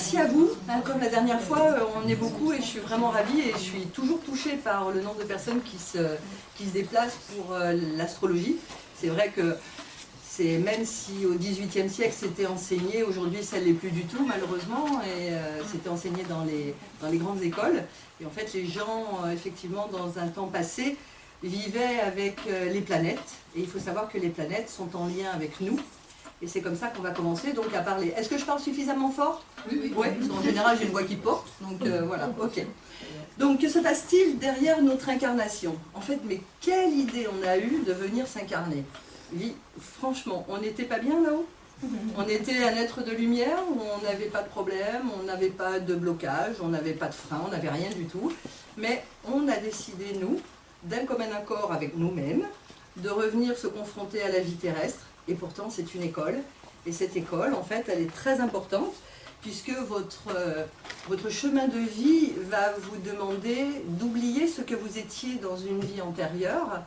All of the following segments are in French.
merci à vous. Comme la dernière fois, on est beaucoup et je suis vraiment ravie et je suis toujours touchée par le nombre de personnes qui se déplacent pour l'astrologie. C'est vrai que même si au XVIIIe siècle c'était enseigné, aujourd'hui ça ne l'est plus du tout malheureusement, et c'était enseigné dans les grandes écoles. Et en fait les gens, effectivement, dans un temps passé, vivaient avec les planètes. Et il faut savoir que les planètes sont en lien avec nous. Et c'est comme ça qu'on va commencer donc à parler. Est-ce que je parle suffisamment fort? Oui. Ouais, parce qu'en général j'ai une voix qui porte, donc voilà, ok. Donc que se passe-t-il derrière notre incarnation? En fait, mais quelle idée on a eue de venir s'incarner? Franchement, on n'était pas bien là-haut? On était un être de lumière, où on n'avait pas de problème, on n'avait pas de blocage, on n'avait pas de frein, on n'avait rien du tout. Mais on a décidé, nous, d'un commun accord avec nous-mêmes, de revenir se confronter à la vie terrestre. Et pourtant, c'est une école. Et cette école, en fait, elle est très importante, puisque votre chemin de vie va vous demander d'oublier ce que vous étiez dans une vie antérieure,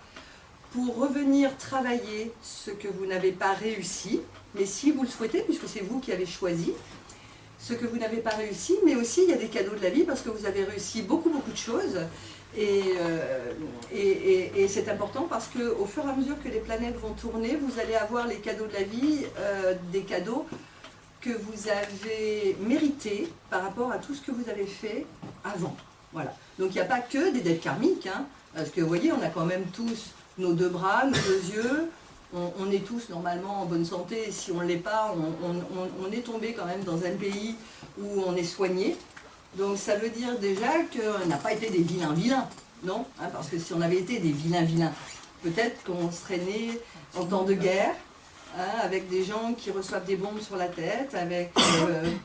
pour revenir travailler ce que vous n'avez pas réussi, mais si vous le souhaitez, puisque c'est vous qui avez choisi, ce que vous n'avez pas réussi, mais aussi il y a des cadeaux de la vie, parce que vous avez réussi beaucoup de choses, et c'est important parce qu'au fur et à mesure que les planètes vont tourner, vous allez avoir les cadeaux de la vie, des cadeaux que vous avez mérités par rapport à tout ce que vous avez fait avant. Voilà. Donc il n'y a pas que des dettes karmiques, hein, parce que vous voyez, on a quand même tous nos deux bras, nos deux yeux, on est tous normalement en bonne santé, et si on ne l'est pas, on est tombé quand même dans un pays où on est soigné. Donc ça veut dire déjà qu'on n'a pas été des vilains, non, hein, parce que si on avait été des vilains, peut-être qu'on serait né en temps de guerre, hein, avec des gens qui reçoivent des bombes sur la tête, avec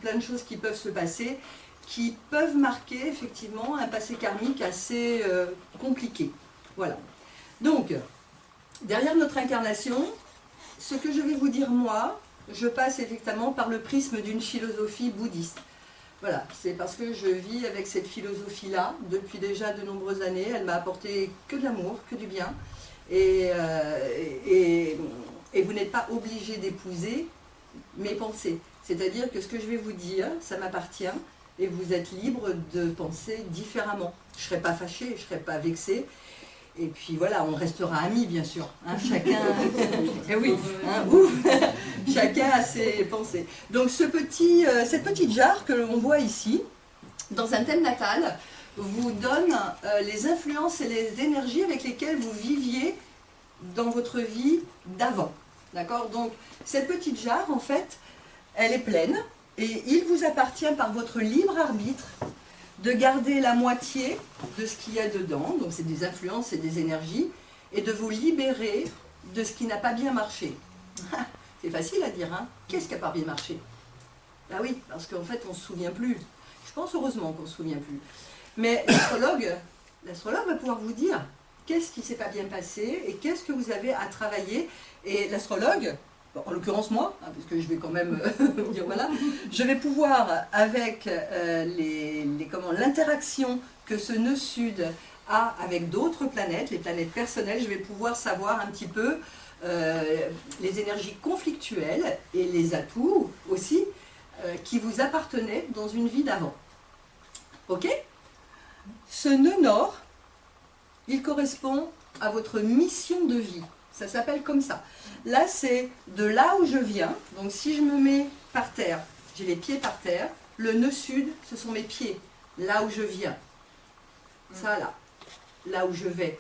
plein de choses qui peuvent se passer, qui peuvent marquer effectivement un passé karmique assez compliqué. Voilà. Donc, derrière notre incarnation, ce que je vais vous dire moi, je passe effectivement par le prisme d'une philosophie bouddhiste. Voilà, c'est parce que je vis avec cette philosophie-là depuis déjà de nombreuses années. Elle m'a apporté que de l'amour, que du bien. Et vous n'êtes pas obligé d'épouser mes pensées. C'est-à-dire que ce que je vais vous dire, ça m'appartient et vous êtes libre de penser différemment. Je ne serai pas fâchée, je ne serai pas vexée. Et puis voilà, on restera amis, bien sûr. Hein, chacun, eh oui, hein, chacun a ses pensées. Donc cette petite jarre que l'on voit ici, dans un thème natal, vous donne les influences et les énergies avec lesquelles vous viviez dans votre vie d'avant. D'accord? Donc cette petite jarre, en fait, elle est pleine et il vous appartient par votre libre arbitre de garder la moitié de ce qu'il y a dedans, donc c'est des influences et des énergies, et de vous libérer de ce qui n'a pas bien marché. C'est facile à dire, hein? Qu'est-ce qui n'a pas bien marché? Ah oui, parce qu'en fait on ne se souvient plus. Je pense heureusement qu'on ne se souvient plus. Mais l'astrologue va pouvoir vous dire qu'est-ce qui ne s'est pas bien passé et qu'est-ce que vous avez à travailler. Et l'astrologue, en l'occurrence moi, hein, parce que je vais quand même dire voilà, je vais pouvoir, avec l'interaction que ce nœud sud a avec d'autres planètes, les planètes personnelles, je vais pouvoir savoir un petit peu les énergies conflictuelles et les atouts aussi qui vous appartenaient dans une vie d'avant. Ok? Ce nœud nord, il correspond à votre mission de vie. Ça s'appelle comme ça. Là, c'est de là où je viens. Donc, si je me mets par terre, j'ai les pieds par terre. Le nœud sud, ce sont mes pieds. Là où je viens. Ça, là où je vais.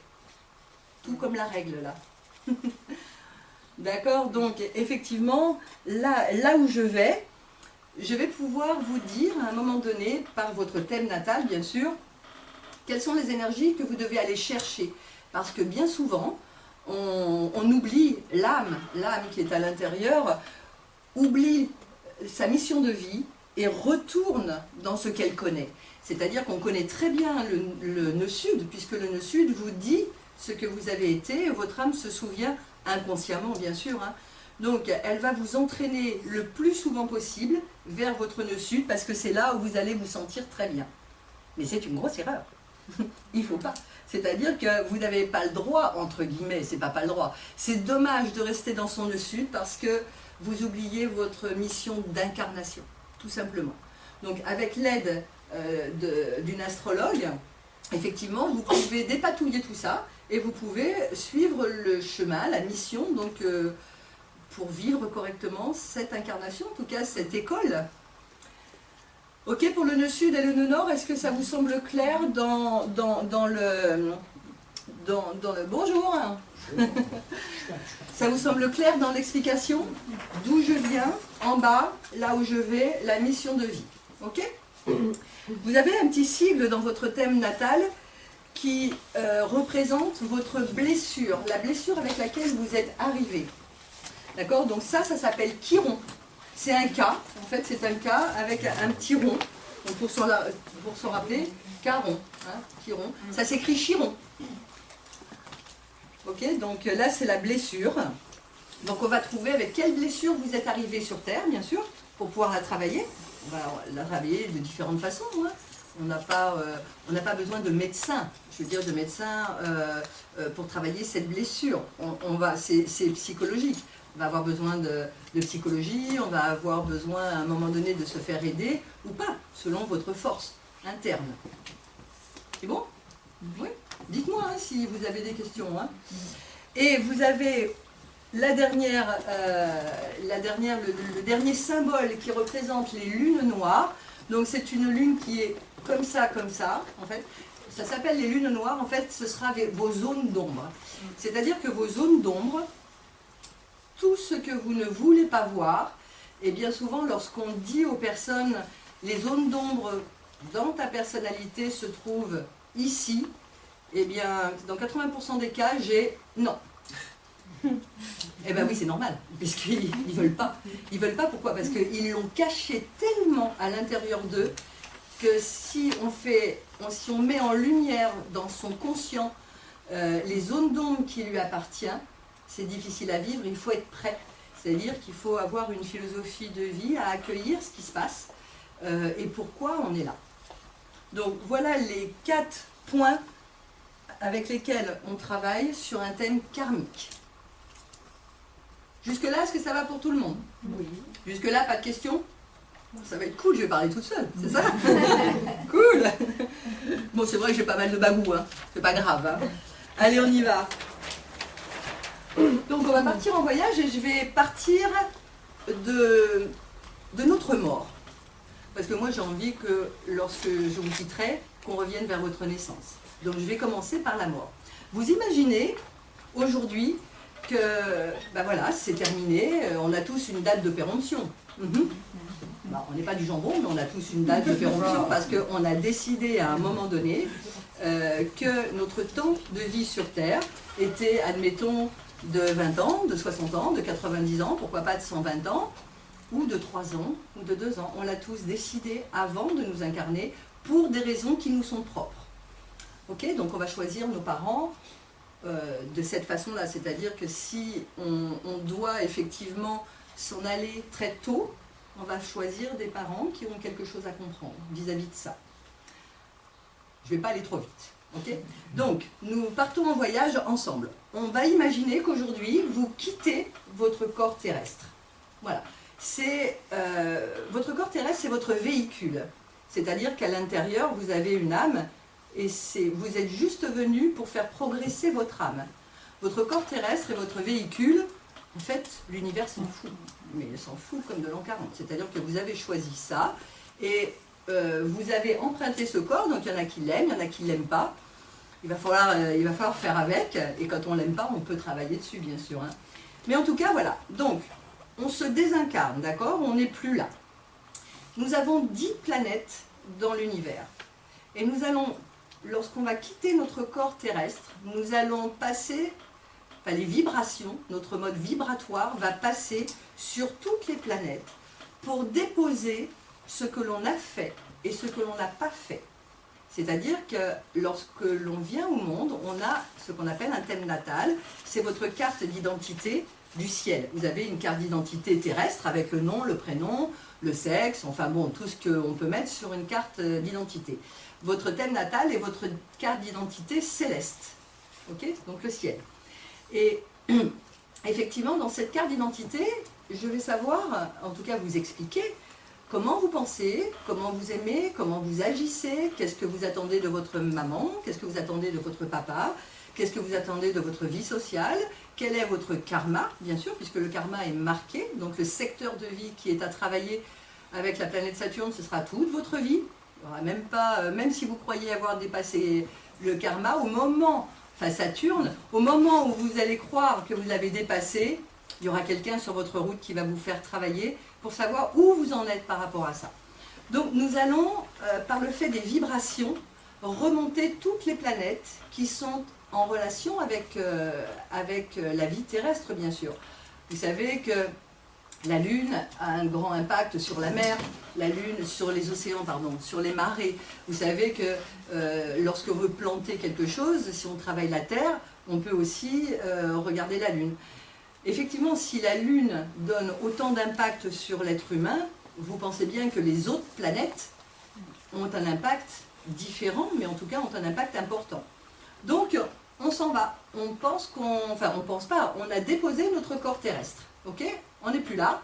Tout comme la règle, là. D'accord? Donc, effectivement, là où je vais pouvoir vous dire, à un moment donné, par votre thème natal, bien sûr, quelles sont les énergies que vous devez aller chercher. Parce que bien souvent, on oublie l'âme qui est à l'intérieur, oublie sa mission de vie et retourne dans ce qu'elle connaît. C'est-à-dire qu'on connaît très bien le nœud sud, puisque le nœud sud vous dit ce que vous avez été, et votre âme se souvient inconsciemment, bien sûr. Hein. Donc, elle va vous entraîner le plus souvent possible vers votre nœud sud, parce que c'est là où vous allez vous sentir très bien. Mais c'est une grosse erreur. Il ne faut pas. C'est-à-dire que vous n'avez pas le droit, entre guillemets, c'est pas le droit. C'est dommage de rester dans son nœud sud parce que vous oubliez votre mission d'incarnation, tout simplement. Donc avec l'aide d'une astrologue, effectivement, vous pouvez dépatouiller tout ça et vous pouvez suivre le chemin, la mission, donc pour vivre correctement cette incarnation, en tout cas cette école. Ok, pour le nœud sud et le nœud nord, est-ce que ça vous semble clair dans le bonjour? Ça vous semble clair dans l'explication? D'où je viens, en bas, là où je vais, la mission de vie. Ok? Vous avez un petit sigle dans votre thème natal qui représente votre blessure, la blessure avec laquelle vous êtes arrivé. D'accord? Donc ça s'appelle chiron. C'est un K, en fait c'est un K avec un petit rond. Donc pour s'en rappeler, Caron, hein, chiron. Ça s'écrit chiron. Ok, donc là c'est la blessure. Donc on va trouver avec quelle blessure vous êtes arrivé sur Terre, bien sûr, pour pouvoir la travailler. On va la travailler de différentes façons. Hein. On n'a pas besoin de médecin, je veux dire de médecin pour travailler cette blessure. C'est psychologique. On va avoir besoin de psychologie, on va avoir besoin à un moment donné de se faire aider ou pas, selon votre force interne. C'est bon? Oui. Dites-moi hein, si vous avez des questions. Hein. Et vous avez le dernier symbole qui représente les lunes noires. Donc c'est une lune qui est comme ça, en fait. Ça s'appelle les lunes noires, en fait, ce sera vos zones d'ombre. C'est-à-dire que vos zones d'ombre, tout ce que vous ne voulez pas voir, et bien souvent lorsqu'on dit aux personnes les zones d'ombre dans ta personnalité se trouvent ici, eh bien dans 80% des cas j'ai non. Eh bien oui c'est normal, puisqu'ils ne veulent pas. Ils veulent pas pourquoi? Parce qu'ils l'ont caché tellement à l'intérieur d'eux que si on met en lumière dans son conscient les zones d'ombre qui lui appartiennent, c'est difficile à vivre, il faut être prêt. C'est-à-dire qu'il faut avoir une philosophie de vie à accueillir ce qui se passe et pourquoi on est là. Donc voilà les 4 points avec lesquels on travaille sur un thème karmique. Jusque-là, est-ce que ça va pour tout le monde? Oui. Jusque-là, pas de questions? Ça va être cool, je vais parler toute seule, c'est ça? Cool. Bon, c'est vrai que j'ai pas mal de bagou, hein. C'est pas grave. Hein. Allez, on y va. Donc on va partir en voyage et je vais partir de notre mort. Parce que moi j'ai envie que lorsque je vous quitterai, qu'on revienne vers votre naissance. Donc je vais commencer par la mort. Vous imaginez aujourd'hui que ben voilà, c'est terminé, on a tous une date de péremption. Ben, on n'est pas du jambon, mais on a tous une date de péremption parce qu'on a décidé à un moment donné que notre temps de vie sur Terre était, admettons, de 20 ans, de 60 ans, de 90 ans, pourquoi pas de 120 ans, ou de 3 ans, ou de 2 ans. On l'a tous décidé avant de nous incarner pour des raisons qui nous sont propres. Ok, donc on va choisir nos parents de cette façon-là, c'est-à-dire que si on doit effectivement s'en aller très tôt, on va choisir des parents qui ont quelque chose à comprendre vis-à-vis de ça. Je ne vais pas aller trop vite. Okay, donc, nous partons en voyage ensemble. On va imaginer qu'aujourd'hui, vous quittez votre corps terrestre. Voilà. Votre corps terrestre, c'est votre véhicule. C'est-à-dire qu'à l'intérieur, vous avez une âme et vous êtes juste venu pour faire progresser votre âme. Votre corps terrestre est votre véhicule. En fait, l'univers s'en fout. Mais il s'en fout comme de l'an 40. C'est-à-dire que vous avez choisi ça et vous avez emprunté ce corps, donc il y en a qui l'aiment, il y en a qui ne l'aiment pas. Il va falloir faire avec, et quand on ne l'aime pas, on peut travailler dessus, bien sûr. Hein. Mais en tout cas, voilà. Donc, on se désincarne, d'accord? On n'est plus là. Nous avons 10 planètes dans l'univers. Et nous allons, lorsqu'on va quitter notre corps terrestre, nous allons passer, enfin les vibrations, notre mode vibratoire va passer sur toutes les planètes pour déposer ce que l'on a fait et ce que l'on n'a pas fait. C'est-à-dire que lorsque l'on vient au monde, on a ce qu'on appelle un thème natal. C'est votre carte d'identité du ciel. Vous avez une carte d'identité terrestre avec le nom, le prénom, le sexe, enfin bon, tout ce qu'on peut mettre sur une carte d'identité. Votre thème natal est votre carte d'identité céleste. Ok? Donc le ciel. Et effectivement, dans cette carte d'identité, je vais savoir, en tout cas vous expliquer, comment vous pensez, comment vous aimez, comment vous agissez, qu'est-ce que vous attendez de votre maman, qu'est-ce que vous attendez de votre papa, qu'est-ce que vous attendez de votre vie sociale, quel est votre karma, bien sûr, puisque le karma est marqué, donc le secteur de vie qui est à travailler avec la planète Saturne, ce sera toute votre vie. Il y aura même pas, même si vous croyez avoir dépassé le karma, au moment, enfin Saturne, au moment où vous allez croire que vous l'avez dépassé, il y aura quelqu'un sur votre route qui va vous faire travailler pour savoir où vous en êtes par rapport à ça. Donc nous allons, par le fait des vibrations, remonter toutes les planètes qui sont en relation avec la vie terrestre, bien sûr. Vous savez que la Lune a un grand impact sur la mer, la Lune sur les océans, pardon, sur les marées. Vous savez que lorsque vous plantez quelque chose, si on travaille la Terre, on peut aussi regarder la Lune. Effectivement, si la Lune donne autant d'impact sur l'être humain, vous pensez bien que les autres planètes ont un impact différent, mais en tout cas ont un impact important. Donc, on s'en va. On pense qu'on... Enfin, on pense pas. On a déposé notre corps terrestre. Ok ? On n'est plus là.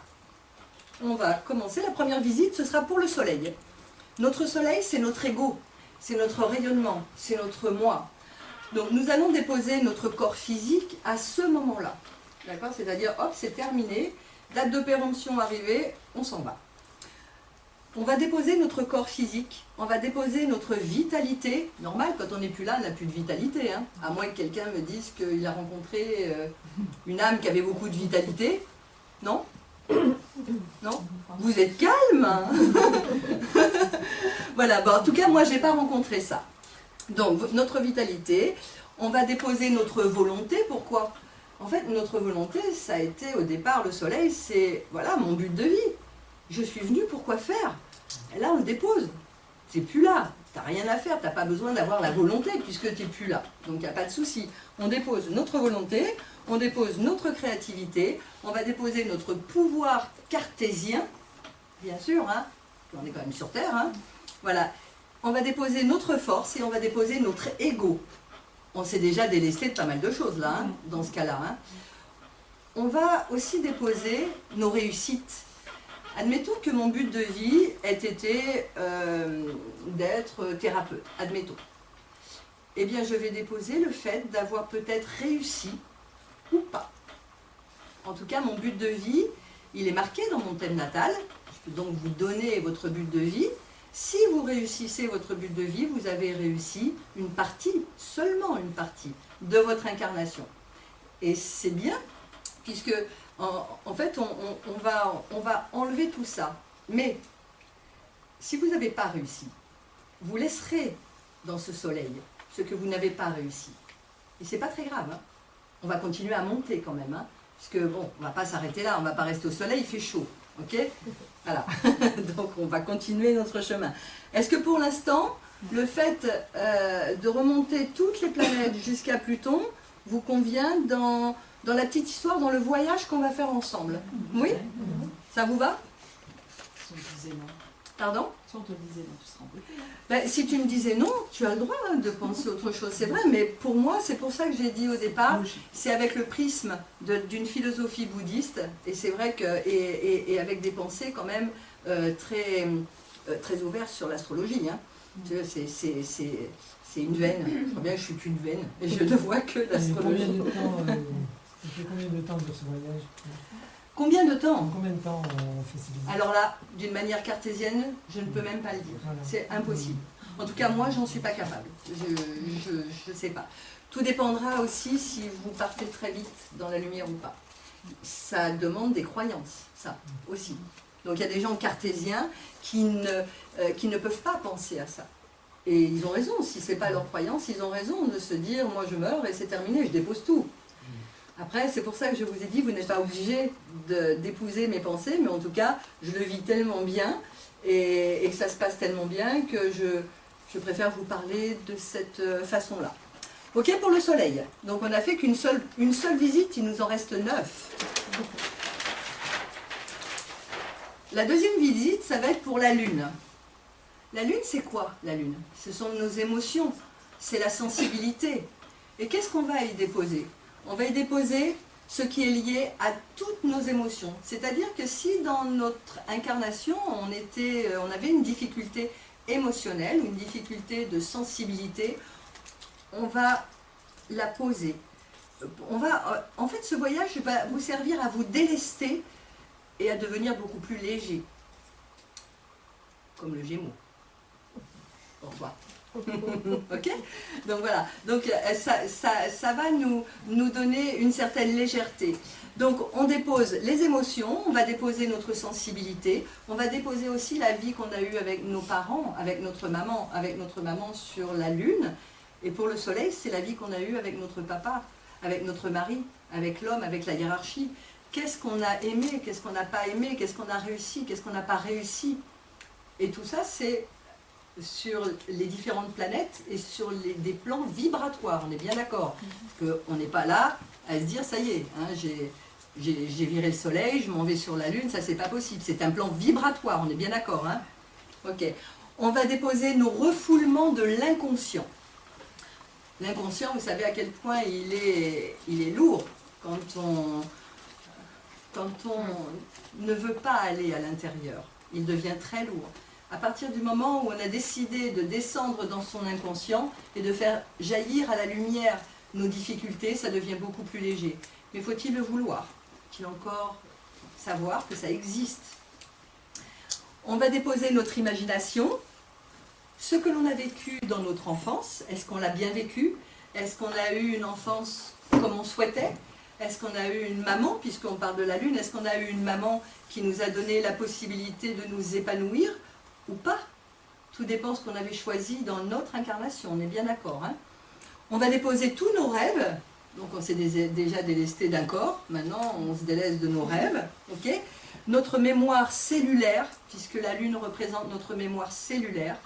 On va commencer. La première visite, ce sera pour le Soleil. Notre Soleil, c'est notre ego. C'est notre rayonnement. C'est notre moi. Donc, nous allons déposer notre corps physique à ce moment-là. D'accord ? C'est-à-dire, hop, c'est terminé. Date de péremption arrivée, on s'en va. On va déposer notre corps physique, on va déposer notre vitalité. Normal, quand on n'est plus là, on n'a plus de vitalité. Hein. À moins que quelqu'un me dise qu'il a rencontré une âme qui avait beaucoup de vitalité. Non ? Non ? Vous êtes calme hein. Voilà, bon, en tout cas, moi, je n'ai pas rencontré ça. Donc, notre vitalité, on va déposer notre volonté. Pourquoi ? En fait, notre volonté, ça a été au départ, le Soleil, c'est, voilà, mon but de vie. Je suis venu pour quoi faire ? Et là, on le dépose. C'est plus là. Tu n'as rien à faire. Tu n'as pas besoin d'avoir la volonté puisque tu n'es plus là. Donc, il n'y a pas de souci. On dépose notre volonté, on dépose notre créativité, on va déposer notre pouvoir cartésien, bien sûr, hein, on est quand même sur Terre. Hein. Voilà. On va déposer notre force et on va déposer notre ego. On s'est déjà délesté de pas mal de choses là, hein, dans ce cas-là. Hein. On va aussi déposer nos réussites. Admettons que mon but de vie ait été d'être thérapeute, admettons. Eh bien, je vais déposer le fait d'avoir peut-être réussi ou pas. En tout cas, mon but de vie, il est marqué dans mon thème natal. Je peux donc vous donner votre but de vie. Si vous réussissez votre but de vie, vous avez réussi une partie, seulement une partie, de votre incarnation. Et c'est bien, puisque... En fait, on va enlever tout ça. Mais, si vous n'avez pas réussi, vous laisserez dans ce soleil ce que vous n'avez pas réussi. Et c'est pas très grave. Hein. On va continuer à monter quand même. Hein, puisque, bon, on ne va pas s'arrêter là, on ne va pas rester au soleil, il fait chaud. Ok ? Voilà. Donc, on va continuer notre chemin. Est-ce que pour l'instant, le fait de remonter toutes les planètes jusqu'à Pluton vous convient dans la petite histoire, dans le voyage qu'on va faire ensemble? Oui? Ça vous va? Si on te disait non. Pardon? Si on te disait non, tu serais embêté. Ben, si tu me disais non, tu as le droit hein, de penser autre chose, c'est vrai, mais pour moi, c'est pour ça que j'ai dit au départ, c'est avec le prisme d'une philosophie bouddhiste, et c'est vrai que, et avec des pensées quand même très ouvertes sur l'astrologie. Hein. C'est une veine, je crois bien que je suis qu'une veine, et je ne vois que l'astrologie. Ça fait combien de temps de ce voyage? Combien de temps? En combien de temps on fait ces visites? Alors là, d'une manière cartésienne, je ne peux même pas le dire. Voilà. C'est impossible. En tout cas, moi, j'en suis pas capable. Je ne sais pas. Tout dépendra aussi si vous partez très vite dans la lumière ou pas. Ça demande des croyances, ça aussi. Donc il y a des gens cartésiens qui ne peuvent pas penser à ça. Et ils ont raison. Si ce n'est pas leur croyance, ils ont raison de se dire, moi je meurs et c'est terminé, je dépose tout. Après, c'est pour ça que je vous ai dit, vous n'êtes pas obligé d'épouser mes pensées, mais en tout cas, je le vis tellement bien et que ça se passe tellement bien que je préfère vous parler de cette façon-là. Ok, pour le soleil. Donc on n'a fait qu'une seule visite, il nous en reste 9. La deuxième visite, ça va être pour la Lune. La Lune, c'est quoi la Lune? Ce sont nos émotions, c'est la sensibilité. Et qu'est-ce qu'on va y déposer? On va y déposer ce qui est lié à toutes nos émotions. C'est-à-dire que si dans notre incarnation, on avait une difficulté émotionnelle, une difficulté de sensibilité, on va la poser. En fait, ce voyage va vous servir à vous délester et à devenir beaucoup plus léger. Comme le Gémeaux. Au revoir. Ok? Donc voilà. Donc ça va nous donner une certaine légèreté. Donc on dépose les émotions, on va déposer notre sensibilité, on va déposer aussi la vie qu'on a eue avec nos parents, avec notre maman sur la Lune. Et pour le Soleil, c'est la vie qu'on a eue avec notre papa, avec notre mari, avec l'homme, avec la hiérarchie. Qu'est-ce qu'on a aimé, qu'est-ce qu'on n'a pas aimé, qu'est-ce qu'on a réussi, qu'est-ce qu'on n'a pas réussi. Et tout ça, c'est sur les différentes planètes et sur des plans vibratoires, on est bien d'accord. Parce qu'on n'est pas là à se dire, ça y est, hein, j'ai viré le Soleil, je m'en vais sur la Lune, ça c'est pas possible. C'est un plan vibratoire, on est bien d'accord. Hein. Ok. On va déposer nos refoulements de l'inconscient. L'inconscient, vous savez à quel point il est lourd quand on ne veut pas aller à l'intérieur. Il devient très lourd. À partir du moment où on a décidé de descendre dans son inconscient et de faire jaillir à la lumière nos difficultés, ça devient beaucoup plus léger. Mais faut-il le vouloir? Faut-il encore savoir que ça existe? On va déposer notre imagination. Ce que l'on a vécu dans notre enfance, est-ce qu'on l'a bien vécu? Est-ce qu'on a eu une enfance comme on souhaitait? Est-ce qu'on a eu une maman, puisqu'on parle de la Lune, est-ce qu'on a eu une maman qui nous a donné la possibilité de nous épanouir ou pas? Tout dépend de ce qu'on avait choisi dans notre incarnation, on est bien d'accord. Hein? On va déposer tous nos rêves, donc on s'est déjà délesté d'un corps, maintenant on se déleste de nos rêves. Okay? Notre mémoire cellulaire, puisque la Lune représente notre mémoire cellulaire,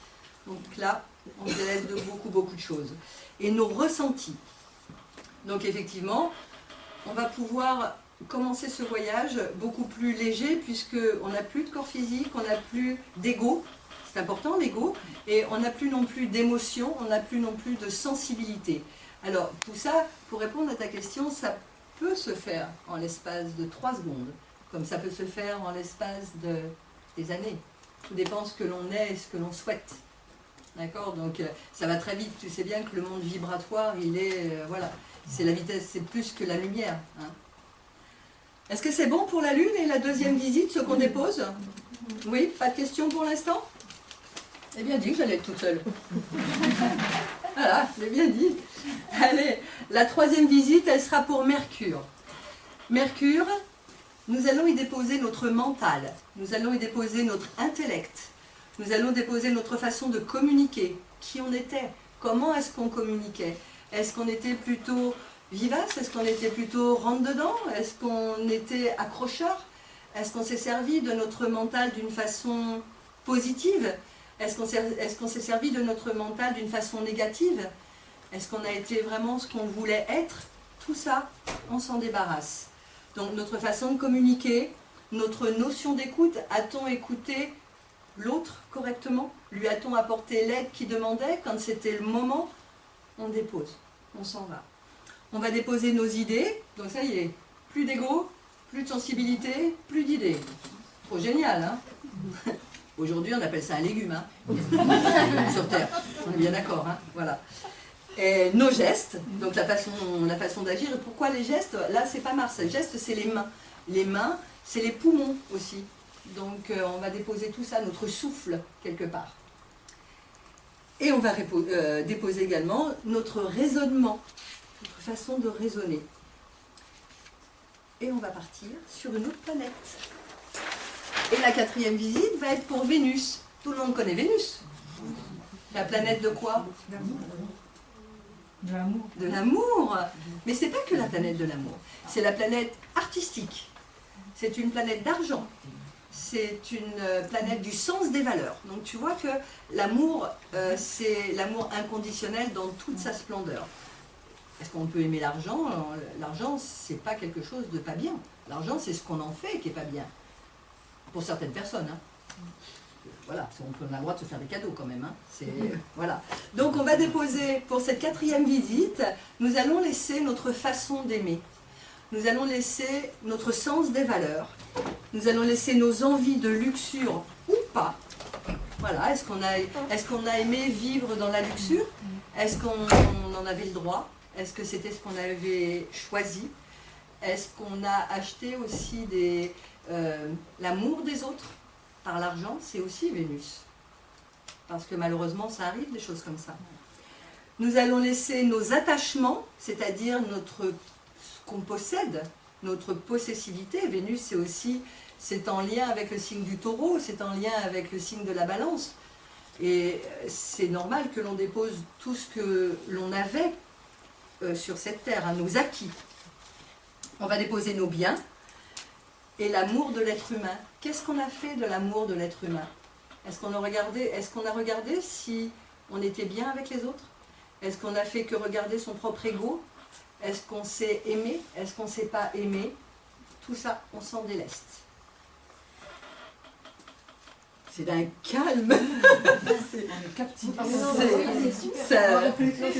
donc là on se déleste de beaucoup de choses. Et nos ressentis. Donc effectivement, on va pouvoir commencer ce voyage beaucoup plus léger puisqu'on n'a plus de corps physique, on n'a plus d'ego, c'est important l'ego, et on n'a plus non plus d'émotion, on n'a plus non plus de sensibilité. Alors tout ça, pour répondre à ta question, ça peut se faire en l'espace de 3 secondes, comme ça peut se faire en l'espace des années. Tout dépend ce que l'on est et ce que l'on souhaite. D'accord? Donc ça va très vite, tu sais bien que le monde vibratoire, il est, voilà, c'est la vitesse, c'est plus que la lumière. Hein. Est-ce que c'est bon pour la Lune et la deuxième visite, ce qu'on dépose? Oui, pas de questions pour l'instant? J'ai bien dit que j'allais être toute seule. Voilà, j'ai bien dit. Allez, la 3e visite, elle sera pour Mercure. Mercure, nous allons y déposer notre mental, nous allons y déposer notre intellect, nous allons déposer notre façon de communiquer, qui on était, comment est-ce qu'on communiquait, est-ce qu'on était plutôt vivace, est-ce qu'on était plutôt rentre-dedans, est-ce qu'on était accrocheur, est-ce qu'on s'est servi de notre mental d'une façon positive, est-ce qu'on s'est servi de notre mental d'une façon négative, est-ce qu'on a été vraiment ce qu'on voulait être, tout ça, on s'en débarrasse. Donc notre façon de communiquer, notre notion d'écoute, a-t-on écouté l'autre correctement? Lui a-t-on apporté l'aide qu'il demandait? Quand c'était le moment, on dépose, on s'en va. On va déposer nos idées, donc ça y est, plus d'ego, plus de sensibilité, plus d'idées. Trop génial, hein? Aujourd'hui, on appelle ça un légume, hein? Sur Terre, on est bien d'accord, hein? Voilà. Et nos gestes, donc la façon d'agir. Et pourquoi les gestes? Là, c'est pas Mars, les gestes, c'est les mains. Les mains, c'est les poumons aussi. Donc on va déposer tout ça, notre souffle, quelque part. Et on va déposer également notre raisonnement, notre façon de raisonner. Et on va partir sur une autre planète. Et la 4e visite va être pour Vénus. Tout le monde connaît Vénus. La planète de quoi? De l'amour. De l'amour. Mais c'est pas que la planète de l'amour. C'est la planète artistique. C'est une planète d'argent. C'est une planète du sens des valeurs. Donc tu vois que l'amour, c'est l'amour inconditionnel dans toute sa splendeur. Est-ce qu'on peut aimer l'argent? L'argent, c'est pas quelque chose de pas bien. L'argent, c'est ce qu'on en fait qui est pas bien. Pour certaines personnes. Hein. Voilà, on a le droit de se faire des cadeaux quand même. Hein. Voilà. Donc on va déposer, pour cette 4e visite, nous allons laisser notre façon d'aimer. nous allons laisser notre sens des valeurs, nous allons laisser nos envies de luxure ou pas. Voilà, est-ce qu'on a aimé vivre dans la luxure? Est-ce qu'on en avait le droit? Est-ce que c'était ce qu'on avait choisi? Est-ce qu'on a acheté aussi l'amour des autres par l'argent? C'est aussi Vénus. Parce que malheureusement, ça arrive, des choses comme ça. Nous allons laisser nos attachements, c'est-à-dire ce qu'on possède, notre possessivité. Vénus, c'est en lien avec le signe du taureau, c'est en lien avec le signe de la balance. Et c'est normal que l'on dépose tout ce que l'on avait sur cette terre, hein, nos acquis. On va déposer nos biens et l'amour de l'être humain. Qu'est-ce qu'on a fait de l'amour de l'être humain? Est-ce qu'on a regardé si on était bien avec les autres? Est-ce qu'on a fait que regarder son propre ego? Est-ce qu'on s'est aimé? Est-ce qu'on ne s'est pas aimé? Tout ça, on s'en déleste. C'est d'un calme.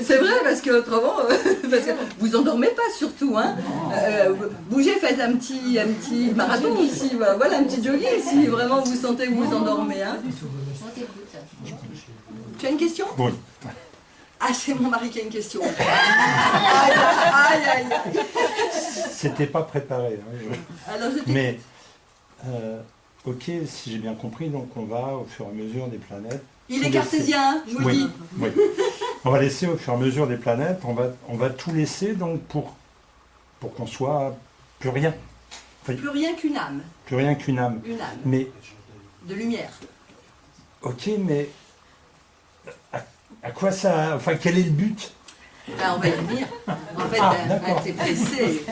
C'est vrai, parce que autrement, vous endormez pas surtout. Hein. Bougez, faites un petit marathon aussi. Voilà, un petit jogging si vraiment vous sentez que vous endormez. Hein. Tu as une question? Oui. Ah, c'est mon mari qui a une question. Aïe, aïe, aïe, aïe. C'était pas préparé. Hein. Alors, Mais, ok, si j'ai bien compris, donc on va au fur et à mesure des planètes. Il est cartésien, je vous le dis. Oui. On va laisser au fur et à mesure des planètes, on va tout laisser donc pour qu'on soit plus rien. Enfin, plus rien qu'une âme. Plus rien qu'une âme. Une âme. Mais, de lumière. ok, mais à quoi ça... Enfin, quel est le but? Ben, on va y venir. En fait, t'es pressé.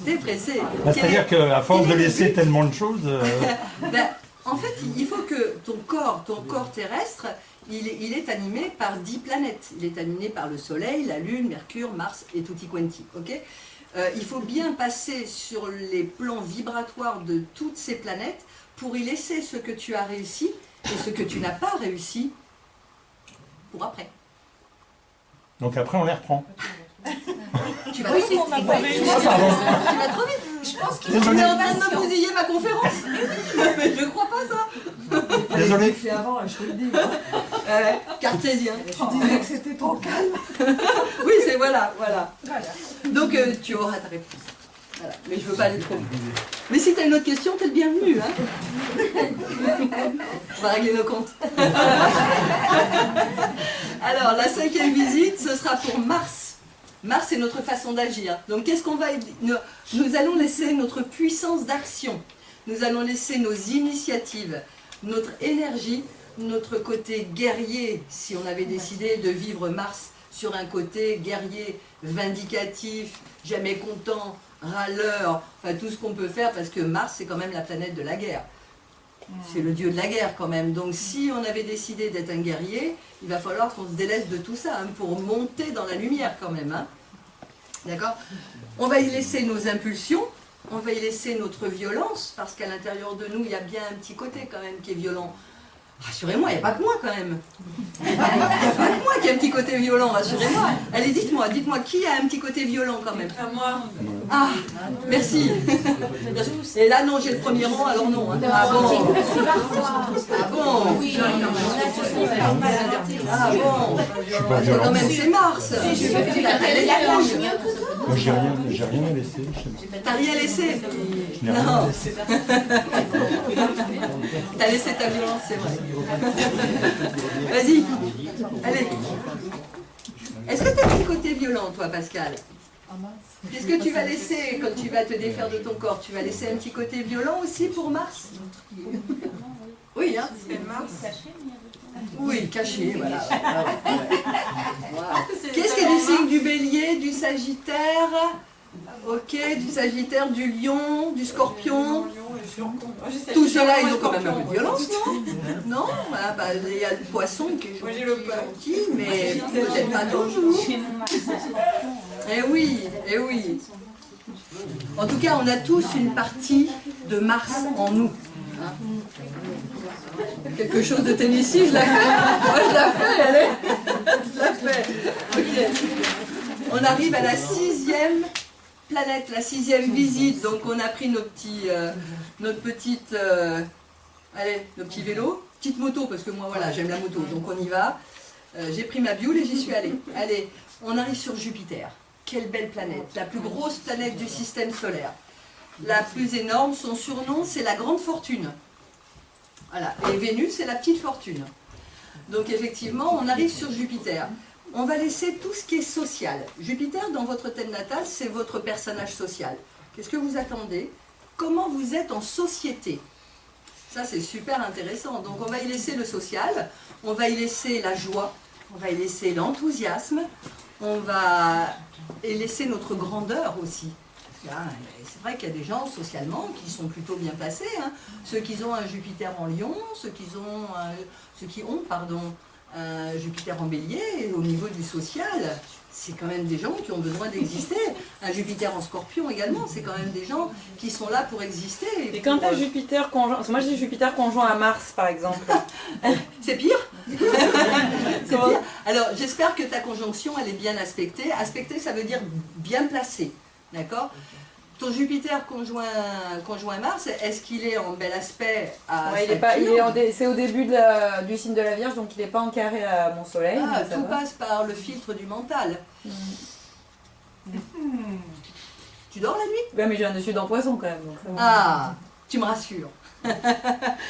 T'es pressé. C'est-à-dire qu'à force de laisser tellement de choses... En fait, il faut que ton corps terrestre, il est animé par 10 planètes. Il est animé par le Soleil, la Lune, Mercure, Mars et tutti quanti. Okay, il faut bien passer sur les plans vibratoires de toutes ces planètes pour y laisser ce que tu as réussi et ce que tu n'as pas réussi pour après. Donc après, on les reprend. Tu vas trop vite. Tu vas trop vite. Je pense qu'il est en train de me bousiller ma conférence. Mais je ne crois pas ça. Désolé. Fait avant, je te le dis. Cartésien. Tu disais que c'était trop calme. Oui, c'est voilà. Donc tu auras ta réponse. Voilà. Mais je ne veux pas aller trop vite. Mais si tu as une autre question, tu es le bienvenu. Hein. On va régler nos comptes. Alors, la 5e visite, ce sera pour Mars. Mars, c'est notre façon d'agir. Donc, qu'est-ce qu'on va... Nous allons laisser notre puissance d'action. Nous allons laisser nos initiatives, notre énergie, notre côté guerrier, si on avait décidé de vivre Mars sur un côté guerrier, vindicatif, jamais content, râleur, enfin tout ce qu'on peut faire, parce que Mars, c'est quand même la planète de la guerre. C'est le dieu de la guerre quand même. Donc si on avait décidé d'être un guerrier, il va falloir qu'on se délaisse de tout ça, hein, pour monter dans la lumière quand même. Hein. D'accord? On va y laisser nos impulsions, on va y laisser notre violence, parce qu'à l'intérieur de nous, il y a bien un petit côté quand même qui est violent. Rassurez-moi, il n'y a pas que moi quand même. Il n'y a pas que moi qui a un petit côté violent, rassurez-moi. Allez, dites-moi, qui a un petit côté violent quand même? Moi. Ah, merci. Et là, non, j'ai le premier rang, alors non. Hein. Ah bon? Ah bon? Oui, Ah bon? Parce que quand même, c'est Mars. Moi, j'ai rien à laisser. T'as rien laissé? Je n'ai rien laissé. T'as laissé ta violence, c'est vrai. Vas-y, allez. Est-ce que tu as un petit côté violent, toi, Pascal? Qu'est-ce que tu vas laisser quand tu vas te défaire de ton corps? Tu vas laisser un petit côté violent aussi pour Mars? Oui, hein? Oui, caché, voilà. Qu'est-ce qu'il y a du signe du Bélier, du Sagittaire? Ok, du Sagittaire, du Lion, du Scorpion. Tout cela, ils ont quand même un peu de violence, non? Non, voilà, bah, il y a le Poisson qui est gentil, mais peut-être pas toujours. Eh oui, eh oui. En tout cas, on a tous une partie de Mars en nous. Hein? Quelque chose de Tennessee, je l'ai fait. Moi, je l'ai fait, allez. Je l'ai fait. Ok. On arrive à la 6e planète, la 6e visite, donc on a pris nos petits vélos, petite moto, parce que moi voilà, j'aime la moto, donc on y va. J'ai pris ma bioule et j'y suis allée. Allez, on arrive sur Jupiter. Quelle belle planète, la plus grosse planète du système solaire. La plus énorme, son surnom c'est la grande fortune. Voilà, et Vénus c'est la petite fortune. Donc effectivement, on arrive sur Jupiter. On va laisser tout ce qui est social. Jupiter, dans votre thème natal, c'est votre personnage social. Qu'est-ce que vous attendez? Comment vous êtes en société? Ça, c'est super intéressant. Donc, on va y laisser le social, on va y laisser la joie, on va y laisser l'enthousiasme, on va y laisser notre grandeur aussi. C'est vrai qu'il y a des gens, socialement, qui sont plutôt bien placés. Hein. Ceux qui ont un Jupiter en Lion, ceux qui ont un Jupiter en Bélier, et au niveau du social, c'est quand même des gens qui ont besoin d'exister. Un Jupiter en Scorpion également, c'est quand même des gens qui sont là pour exister. Et quand tu as Jupiter conjoint, moi j'ai Jupiter conjoint à Mars par exemple. C'est pire. C'est pire. Alors j'espère que ta conjonction elle est bien aspectée. Aspectée ça veut dire bien placée. D'accord? Ton Jupiter conjoint Mars, est-ce qu'il est en bel aspect à Saturne? C'est au début du signe de la Vierge, donc il n'est pas en carré à mon soleil. Ah, tout passe par le filtre du mental. Tu dors la nuit? Ouais, mais j'ai un dessus dans Poisson quand même. Donc ça va. Ah, tu me rassures.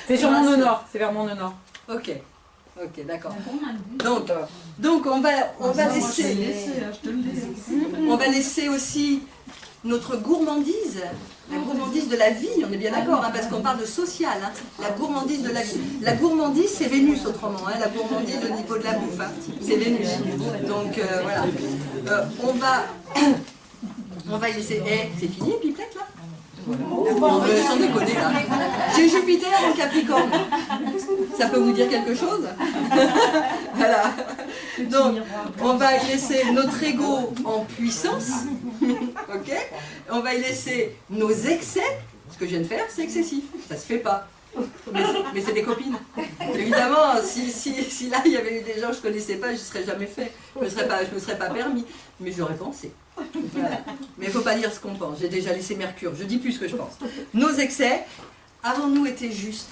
C'est sur mon nœud nord, c'est vers mon nœud nord. Ok, d'accord. Donc on va laisser aussi notre gourmandise, la gourmandise de la vie, on est bien d'accord, hein, parce qu'on parle de social, hein, la gourmandise de la vie. La gourmandise, c'est Vénus autrement, hein, la gourmandise au niveau de la bouffe, hein, c'est Vénus. Donc voilà, on va y laisser. C'est fini, pipelette là? Sans déconner là. J'ai Jupiter en Capricorne. Ça peut vous dire quelque chose? Voilà. Donc, on va y laisser notre ego en puissance. Ok? On va y laisser nos excès. Ce que je viens de faire, c'est excessif. Ça se fait pas. Mais c'est des copines. Évidemment, si là il y avait eu des gens que je ne connaissais pas, je ne serais jamais fait. Je ne me serais pas permis. Mais je l'aurais pensé. Voilà. Mais il ne faut pas dire ce qu'on pense. J'ai déjà laissé Mercure. Je dis plus ce que je pense. Nos excès, avons-nous été justes?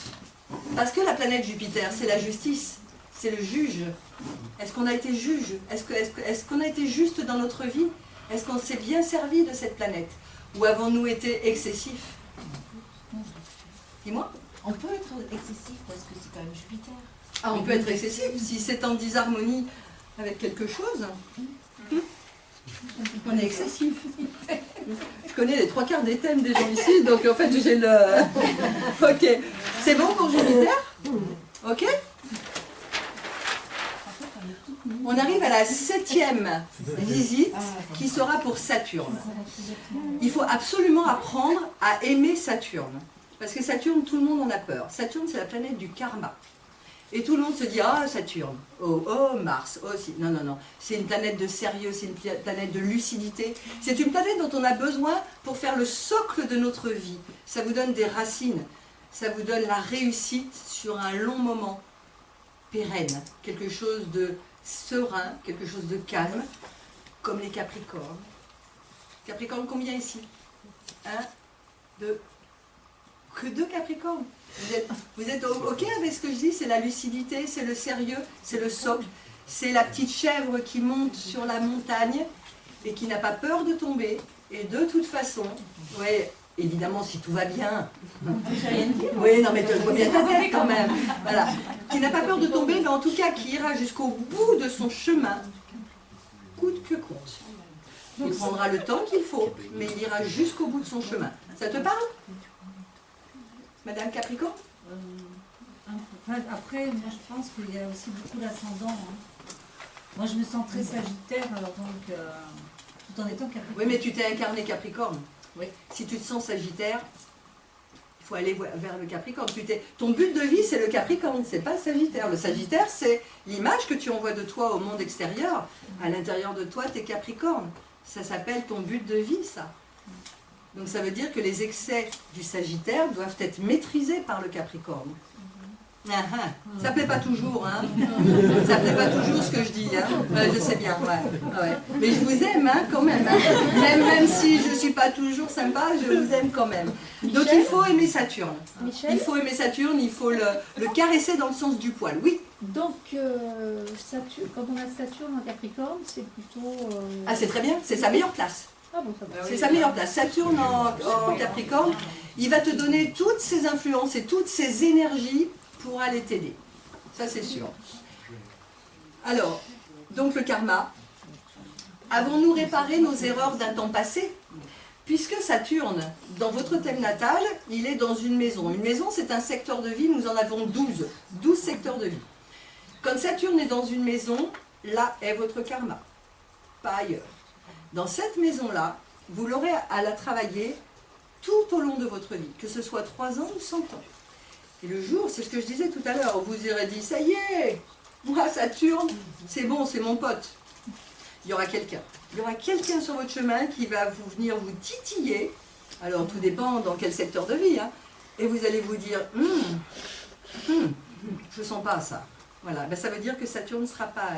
Parce que la planète Jupiter, c'est la justice. C'est le juge. Est-ce qu'on a été juge? Est-ce qu'on a été juste dans notre vie? Est-ce qu'on s'est bien servi de cette planète? Ou avons-nous été excessifs? Dis-moi. On peut être excessif parce que c'est quand même Jupiter. Ah, on peut être excessif si c'est en disharmonie avec quelque chose. On est excessif. Je connais les 3/4 des thèmes des gens ici, donc en fait j'ai le... Ok. C'est bon pour Jupiter? Ok. On arrive à la 7e visite qui sera pour Saturne. Il faut absolument apprendre à aimer Saturne. Parce que Saturne, tout le monde en a peur. Saturne, c'est la planète du karma. Et tout le monde se dit, ah, Saturne, oh, Mars, oh, si. Non, non, non. C'est une planète de sérieux, c'est une planète de lucidité. C'est une planète dont on a besoin pour faire le socle de notre vie. Ça vous donne des racines. Ça vous donne la réussite sur un long moment, pérenne. Quelque chose de serein, quelque chose de calme, comme les Capricornes. Capricorne, combien ici? 1, 2, que 2 Capricornes. Vous êtes OK avec ce que je dis? C'est la lucidité, c'est le sérieux, c'est le socle. C'est la petite chèvre qui monte sur la montagne et qui n'a pas peur de tomber. Et de toute façon, ouais, évidemment si tout va bien. Oui, non mais tu vois bien ta tête quand même. Voilà. Qui n'a pas peur de tomber, mais en tout cas qui ira jusqu'au bout de son chemin, coûte que coûte. Il prendra le temps qu'il faut, mais il ira jusqu'au bout de son chemin. Ça te parle? Madame Capricorne? Après, moi je pense qu'il y a aussi beaucoup d'ascendants. Hein. Moi je me sens très Sagittaire, alors donc tout en étant Capricorne. Oui, mais tu t'es incarné Capricorne. Oui. Si tu te sens Sagittaire, il faut aller vers le Capricorne. Ton but de vie, c'est le Capricorne, c'est pas le Sagittaire. Le Sagittaire, c'est l'image que tu envoies de toi au monde extérieur. À l'intérieur de toi, tu es Capricorne. Ça s'appelle ton but de vie, ça. Donc ça veut dire que les excès du Sagittaire doivent être maîtrisés par le Capricorne. Ah, ah. Ça plaît pas toujours, hein. Ça plaît pas toujours ce que je dis, hein. Je sais bien, ouais. Mais je vous aime, hein, quand même. Hein. Même si je suis pas toujours sympa, je vous aime quand même. Donc il faut aimer Saturne. Il faut aimer Saturne, il faut le caresser dans le sens du poil, oui. Donc, Saturne, quand on a Saturne en Capricorne, c'est plutôt... Ah, c'est très bien, c'est sa meilleure place. Ah bon, ça va. C'est sa meilleure place. Saturne en Capricorne, il va te donner toutes ses influences et toutes ses énergies pour aller t'aider. Ça, c'est sûr. Alors, donc le karma. Avons-nous réparé nos erreurs d'un temps passé? Puisque Saturne, dans votre thème natal, il est dans une maison. Une maison, c'est un secteur de vie, nous en avons 12. 12 secteurs de vie. Quand Saturne est dans une maison, là est votre karma. Pas ailleurs. Dans cette maison-là, vous l'aurez à la travailler tout au long de votre vie, que ce soit 3 ans ou 100 ans. Et le jour, c'est ce que je disais tout à l'heure, vous aurez dit, ça y est, moi Saturne, c'est bon, c'est mon pote. Il y aura quelqu'un. Il y aura quelqu'un sur votre chemin qui va venir vous titiller. Alors tout dépend dans quel secteur de vie. Hein. Et vous allez vous dire, je sens pas ça. Voilà, ben, ça veut dire que Saturne ne sera pas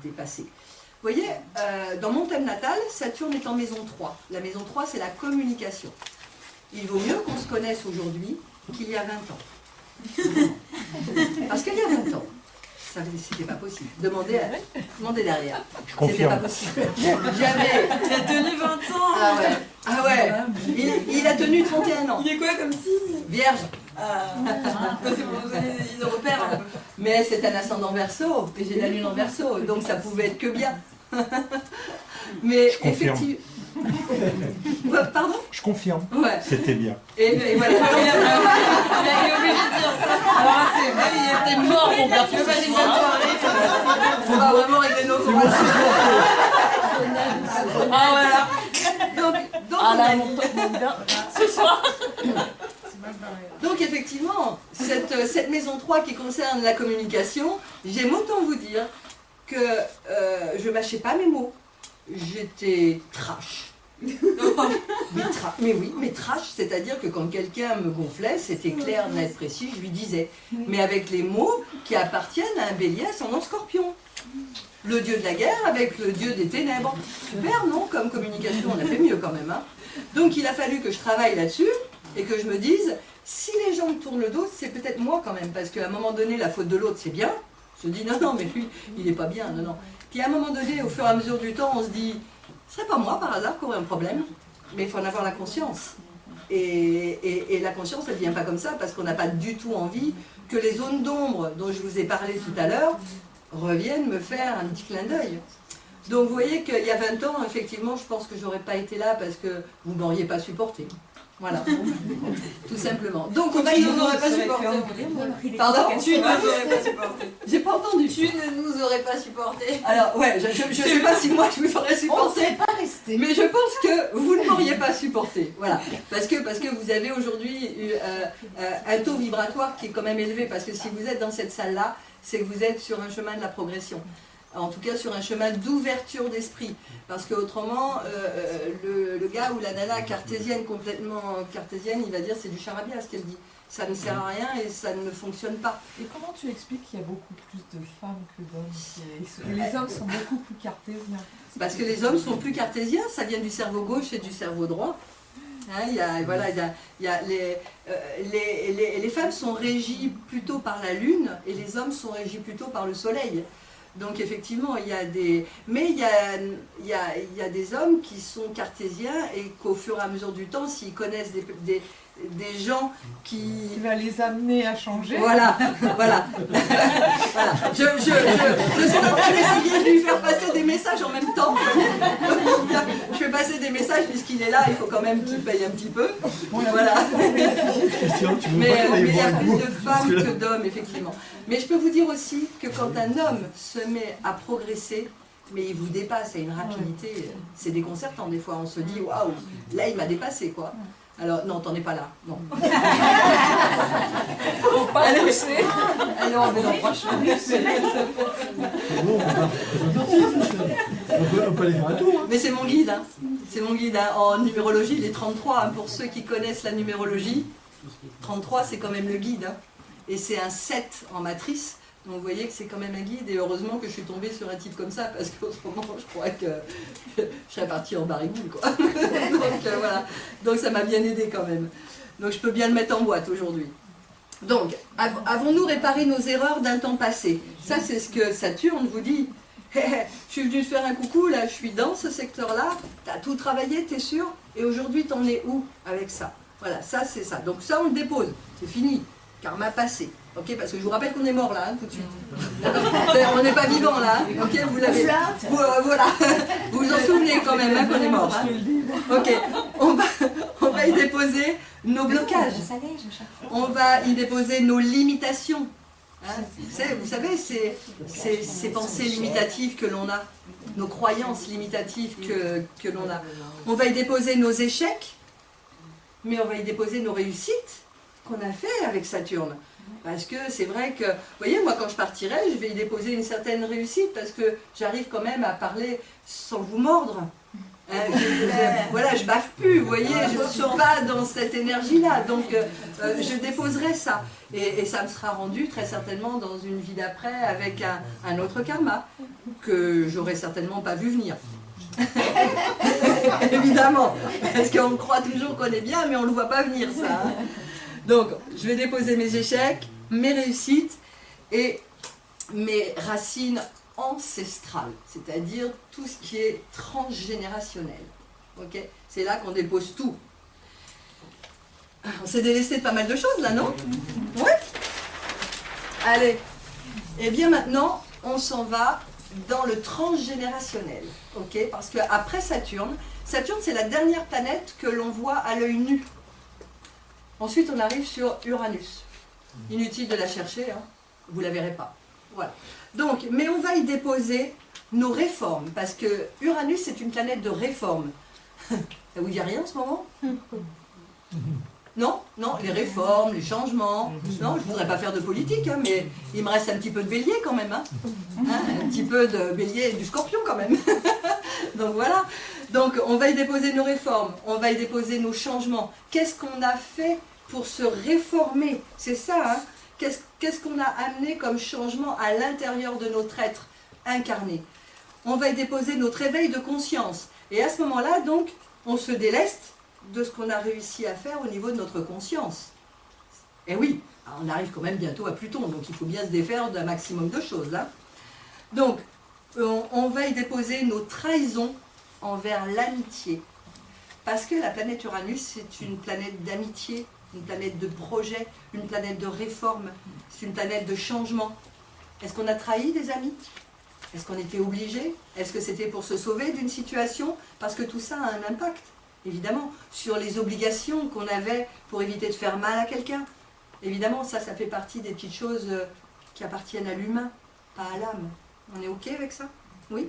dépassé. Vous voyez, dans mon thème natal, Saturne est en maison 3. La maison 3, c'est la communication. Il vaut mieux qu'on se connaisse aujourd'hui qu'il y a 20 ans. Parce qu'il y a 20 ans, c'était pas possible. Demandez derrière. C'était pas possible. J'avais... Il a tenu 20 ans. Ah ouais. Ah ouais. Il a tenu 31 ans. Il est quoi comme signe? Vierge. C'est pour nous donner des idées de repères un peu. Mais c'est un ascendant Verseau, et j'ai la lune en Verseau, donc ça pouvait être que bien. Mais Je confirme. effectivement... Pardon? Je confirme. Ouais. C'était bien. Et voilà. Il est obligé de dire ça. Alors c'est vrai, il était mort pour faire tu veux pas des soirée. On va vraiment régler nos comptes. Ah voilà. Donc Ah là, mon top mon gars. Ce soir. Donc effectivement, cette maison 3 qui concerne la communication, j'aime autant vous dire que je mâchais pas mes mots. J'étais trash. Mais oui, mais trash, c'est-à-dire que quand quelqu'un me gonflait, c'était clair, net, précis, je lui disais. Mais avec les mots qui appartiennent à un bélier ascendant Scorpion. Le dieu de la guerre avec le dieu des ténèbres. Super, non? Comme communication, on a fait mieux quand même. Hein. Donc il a fallu que je travaille là-dessus et que je me dise, si les gens me tournent le dos, c'est peut-être moi quand même. Parce qu'à un moment donné, la faute de l'autre, c'est bien. Je dis, non, mais lui, il n'est pas bien, non. Puis à un moment donné, au fur et à mesure du temps, on se dit, ce serait pas moi par hasard qui aurait un problème, mais il faut en avoir la conscience. Et la conscience, elle ne vient pas comme ça, parce qu'on n'a pas du tout envie que les zones d'ombre dont je vous ai parlé tout à l'heure reviennent me faire un petit clin d'œil. Donc vous voyez qu'il y a 20 ans, effectivement, je pense que je n'aurais pas été là parce que vous ne m'auriez pas supporté. Voilà, tout simplement. Donc on va Tu nous aurais pas supporté. Pardon? Tu nous aurais pas supporté. J'ai pas entendu. Tu ne nous aurais pas supporté. Alors ouais, je ne sais pas si moi je vous aurais supporté. pas resté. Mais je pense que vous ne m'auriez pas supporté, voilà, parce que vous avez aujourd'hui un taux vibratoire qui est quand même élevé, parce que si vous êtes dans cette salle-là, c'est que vous êtes sur un chemin de la progression, en tout cas sur un chemin d'ouverture d'esprit, parce qu'autrement, le gars ou la nana cartésienne, complètement cartésienne, il va dire c'est du charabia ce qu'elle dit. Ça ne sert à rien et ça ne fonctionne pas. Et comment tu expliques qu'il y a beaucoup plus de femmes que d'hommes? Et les hommes sont beaucoup plus cartésiens. Parce que les hommes sont plus cartésiens, ça vient du cerveau gauche et du cerveau droit. Hein, les femmes sont régies plutôt par la lune et les hommes sont régis plutôt par le soleil. Donc effectivement, il y a des... Mais il y a des hommes qui sont cartésiens et qu'au fur et à mesure du temps, s'ils connaissent des gens qui va les amener à changer. Voilà. Voilà. Je suis en train d'essayer de lui faire passer des messages en même temps. Je fais passer des messages puisqu'il est là, il faut quand même qu'il paye un petit peu. Voilà. Mais il y a plus de femmes que d'hommes, effectivement. Mais je peux vous dire aussi que quand un homme se met à progresser, mais il vous dépasse à une rapidité, c'est déconcertant des fois. On se dit, waouh, là il m'a dépassé quoi. Alors, non, t'en es pas là, non. Faut pas pousser. Alors, mais non, franchement. On peut aller faire un tour. Hein. Mais c'est mon guide, hein. C'est mon guide hein. En numérologie, il est 33, hein. Pour ceux qui connaissent la numérologie, 33 c'est quand même le guide. Hein. et c'est un 7 en matrice. Donc vous voyez que c'est quand même un guide, et heureusement que je suis tombée sur un type comme ça, parce qu'autrement je crois que je serais partie en barigoule, quoi. Donc voilà, donc ça m'a bien aidé quand même. Donc je peux bien le mettre en boîte aujourd'hui. Donc, avons-nous réparé nos erreurs d'un temps passé? Ça c'est ce que Saturne vous dit. Je suis venue te faire un coucou, là je suis dans ce secteur-là, t'as tout travaillé, t'es sûr? Et aujourd'hui t'en es où avec ça? Voilà, ça c'est ça. Donc ça on le dépose, c'est fini, karma passé. Ok, parce que je vous rappelle qu'on est mort là, hein, tout de suite. On n'est pas vivant là, hein, ok, vous l'avez. Voilà, vous vous en souvenez quand même hein, qu'on est mort. Hein. Ok, on va y déposer nos blocages. On va y déposer nos limitations. Hein. Vous savez, ces pensées limitatives que l'on a, nos croyances limitatives que l'on a. On va y déposer nos échecs, mais on va y déposer nos réussites qu'on a fait avec Saturne. Parce que c'est vrai que, vous voyez, moi quand je partirai, je vais y déposer une certaine réussite parce que j'arrive quand même à parler sans vous mordre. Voilà, je baffe plus, vous voyez, je ne suis pas dans cette énergie-là, donc je déposerai ça. Et ça me sera rendu très certainement dans une vie d'après avec un autre karma que j'aurais certainement pas vu venir. Évidemment, parce qu'on croit toujours qu'on est bien, mais on ne le voit pas venir ça. Hein. Donc, je vais déposer mes échecs, mes réussites et mes racines ancestrales, c'est-à-dire tout ce qui est transgénérationnel. Okay, c'est là qu'on dépose tout. On s'est délesté de pas mal de choses là, non? Ouais. Allez. Et bien maintenant, on s'en va dans le transgénérationnel. Okay, parce qu'après Saturne, Saturne c'est la dernière planète que l'on voit à l'œil nu. Ensuite, on arrive sur Uranus. Inutile de la chercher, hein. Vous ne la verrez pas. Voilà. Donc, mais on va y déposer nos réformes, parce que Uranus, c'est une planète de réforme. Ça vous dit rien en ce moment? Non? Non, les réformes, les changements. Non, je ne voudrais pas faire de politique, hein, mais il me reste un petit peu de bélier quand même. Hein. Un petit peu de bélier et du scorpion quand même. Donc voilà. Donc, on va y déposer nos réformes, on va y déposer nos changements. Qu'est-ce qu'on a fait pour se réformer? C'est ça, hein? Qu'est-ce qu'on a amené comme changement à l'intérieur de notre être incarné? On va y déposer notre éveil de conscience. Et à ce moment-là, donc, on se déleste de ce qu'on a réussi à faire au niveau de notre conscience. Et oui, on arrive quand même bientôt à Pluton, donc il faut bien se défaire d'un maximum de choses, là. Donc, on va y déposer nos trahisons envers l'amitié. Parce que la planète Uranus, c'est une planète d'amitié, une planète de projet, une planète de réforme, c'est une planète de changement. Est-ce qu'on a trahi des amis? Est-ce qu'on était obligé? Est-ce que c'était pour se sauver d'une situation? Parce que tout ça a un impact, évidemment, sur les obligations qu'on avait pour éviter de faire mal à quelqu'un. Évidemment, ça fait partie des petites choses qui appartiennent à l'humain, pas à l'âme. On est OK avec ça? Oui?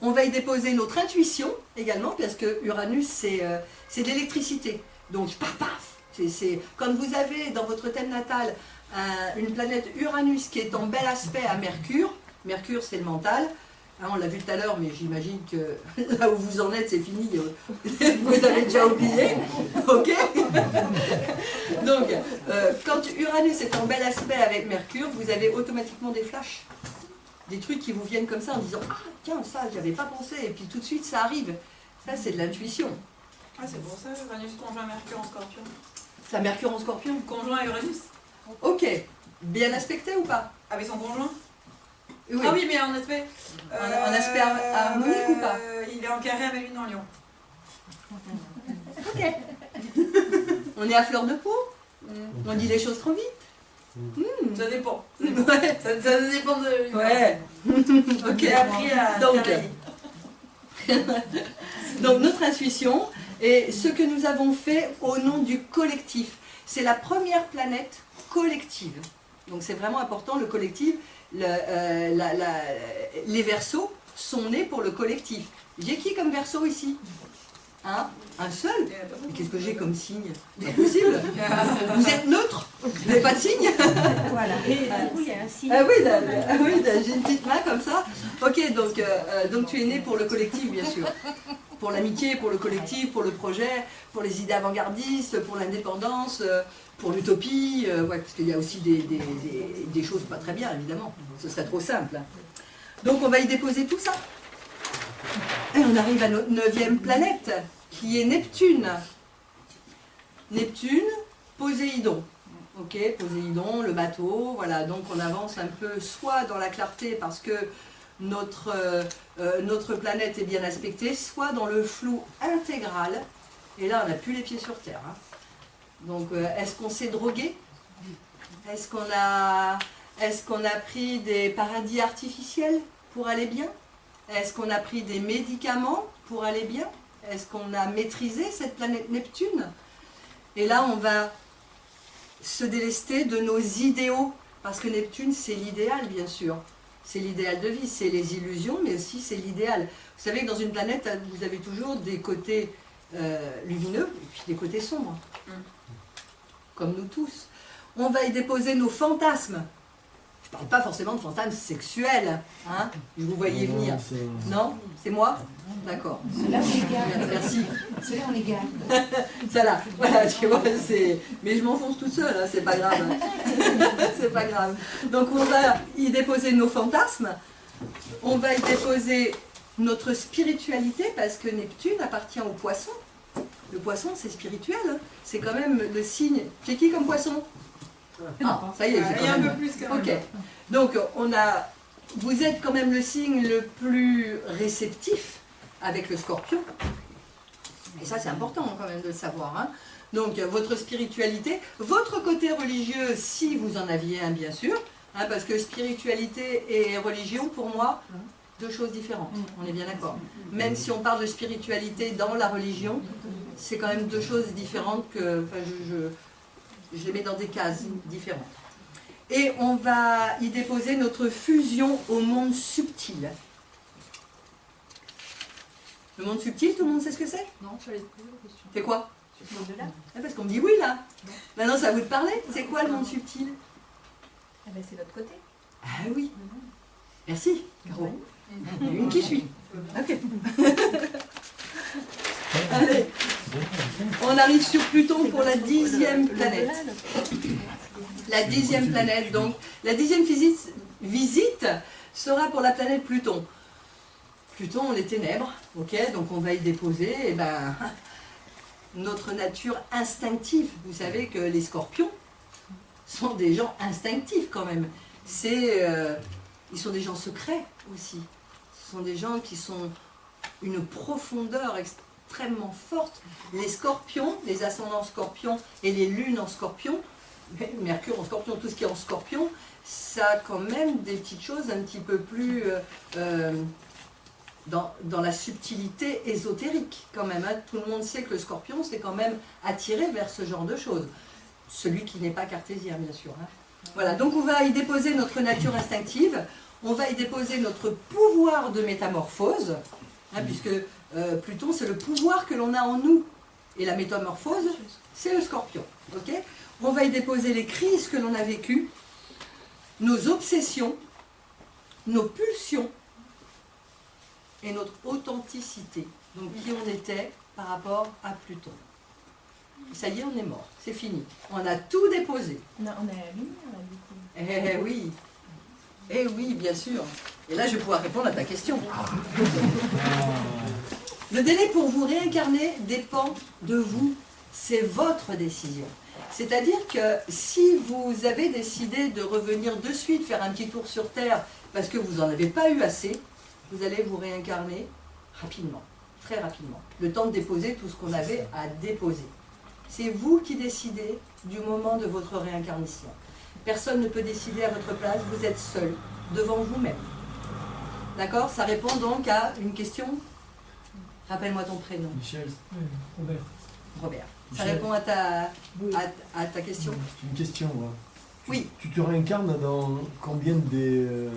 On va y déposer notre intuition également, parce que Uranus, c'est de l'électricité. Donc, paf, paf. Quand vous avez dans votre thème natal une planète Uranus qui est en bel aspect à Mercure, Mercure c'est le mental, hein, on l'a vu tout à l'heure, mais j'imagine que là où vous en êtes, c'est fini, vous avez déjà oublié, ok? Donc, quand Uranus est en bel aspect avec Mercure, vous avez automatiquement des flashs. Des trucs qui vous viennent comme ça en disant « Ah, tiens, ça, j'y avais pas pensé » et puis tout de suite, ça arrive. Ça, c'est de l'intuition. Ah, c'est pour ça, Uranus conjoint Mercure en Scorpion. Ça, Mercure en Scorpion. Conjoint Uranus. Ok. Bien aspecté ou pas? Avec son conjoint? Oui. Ah oui, mais en aspect... En aspect harmonique ou pas? Il est en carré avec Lune en Lion. Ok. On est à fleur de peau? On dit les choses trop vite? Ça dépend. Ouais. Ça dépend de... Ouais. Ok. J'ai appris à... Donc notre intuition et ce que nous avons fait au nom du collectif. C'est la première planète collective. Donc c'est vraiment important, le collectif. Les Verseaux sont nés pour le collectif. J'ai qui comme Verseau ici? Hein? Un seul? Mais qu'est-ce que j'ai comme signe? C'est possible? Vous êtes neutre? Vous n'avez pas de signe? Voilà. Et du coup, il y a un signe. Ah oui, j'ai une petite main comme ça. Ok, donc tu es né pour le collectif, bien sûr. pour l'amitié, pour le collectif, pour le projet, pour les idées avant-gardistes, pour l'indépendance, pour l'utopie, ouais, parce qu'il y a aussi des choses pas très bien, évidemment. Ce serait trop simple. Donc on va y déposer tout ça. Et on arrive à notre 9e planète, qui est Neptune. Neptune, Poséidon. Ok, Poséidon, le bateau, voilà. Donc on avance un peu soit dans la clarté parce que notre planète est bien aspectée, soit dans le flou intégral. Et là, on n'a plus les pieds sur terre. Hein. Donc, est-ce qu'on s'est drogué? Est-ce qu'on a pris des paradis artificiels pour aller bien? Est-ce qu'on a pris des médicaments pour aller bien? Est-ce qu'on a maîtrisé cette planète Neptune? Et là, on va se délester de nos idéaux, parce que Neptune, c'est l'idéal, bien sûr. C'est l'idéal de vie, c'est les illusions, mais aussi c'est l'idéal. Vous savez que dans une planète, vous avez toujours des côtés lumineux et puis des côtés sombres. Comme nous tous. On va y déposer nos fantasmes. Je ne parle pas forcément de fantasmes sexuels. Hein, je vous voyais venir. Non? C'est moi? D'accord. Ceux-là, on les garde. Merci. Ceux-là, on les garde. Ça là, voilà, tu vois, mais je m'enfonce toute seule, hein, c'est pas grave. C'est pas grave. Donc on va y déposer nos fantasmes, on va y déposer notre spiritualité, parce que Neptune appartient au poisson. Le poisson, c'est spirituel, hein. C'est quand même le signe. J'ai qui comme poisson? Ah, ça y est, j'ai quand même. Un peu plus quand même. Ok. Donc vous êtes quand même le signe le plus réceptif avec le Scorpion. Et ça, c'est important quand même de le savoir. Hein. Donc, votre spiritualité, votre côté religieux, si vous en aviez un, bien sûr, hein, parce que spiritualité et religion, pour moi, deux choses différentes. On est bien d'accord. Même si on parle de spiritualité dans la religion, c'est quand même deux choses différentes que, enfin, je les mets dans des cases différentes. Et on va y déposer notre fusion au monde subtil. Le monde subtil, tout le monde sait ce que c'est? Non, j'allais te poser la question. C'est quoi? Au-delà. Ah, parce qu'on me dit oui là. Maintenant, ça à vous de parler. C'est quoi le monde subtil? Ah ben, c'est l'autre côté. Ah oui. Merci, Caro. Il y en a une qui suit. Ok. Allez. On arrive sur Pluton pour la 10e planète. La 10e planète, donc. La 10e visite sera pour la planète Pluton. Pluton, les ténèbres, ok, donc on va y déposer notre nature instinctive. Vous savez que les scorpions sont des gens instinctifs quand même. Ils sont des gens secrets aussi. Ce sont des gens qui sont une profondeur extrêmement forte. Les scorpions, les ascendants scorpions et les lunes en scorpion, Mercure en scorpion, tout ce qui est en scorpion, ça a quand même des petites choses un petit peu plus... dans la subtilité ésotérique quand même. Hein. Tout le monde sait que le scorpion, c'est quand même attiré vers ce genre de choses. Celui qui n'est pas cartésien, bien sûr. Hein. Voilà, donc on va y déposer notre nature instinctive, on va y déposer notre pouvoir de métamorphose, hein, puisque Pluton, c'est le pouvoir que l'on a en nous. Et la métamorphose, c'est le scorpion. Okay, on va y déposer les crises que l'on a vécues, nos obsessions, nos pulsions, et notre authenticité, donc qui on était par rapport à Pluton. Ça y est, on est mort, c'est fini. On a tout déposé. On a la lumière là, du coup. Eh oui, bien sûr. Et là, je vais pouvoir répondre à ta question. Le délai pour vous réincarner dépend de vous. C'est votre décision. C'est-à-dire que si vous avez décidé de revenir de suite faire un petit tour sur Terre parce que vous n'en avez pas eu assez, vous allez vous réincarner rapidement, très rapidement. Le temps de déposer tout ce qu'on avait à déposer. C'est vous qui décidez du moment de votre réincarnation. Personne ne peut décider à votre place, vous êtes seul, devant vous-même. D'accord? Ça répond donc à une question. Rappelle-moi ton prénom. Michel. Robert. Robert. Ça Michel. répond à ta question? Une question, moi. Oui. Tu te réincarnes dans combien de...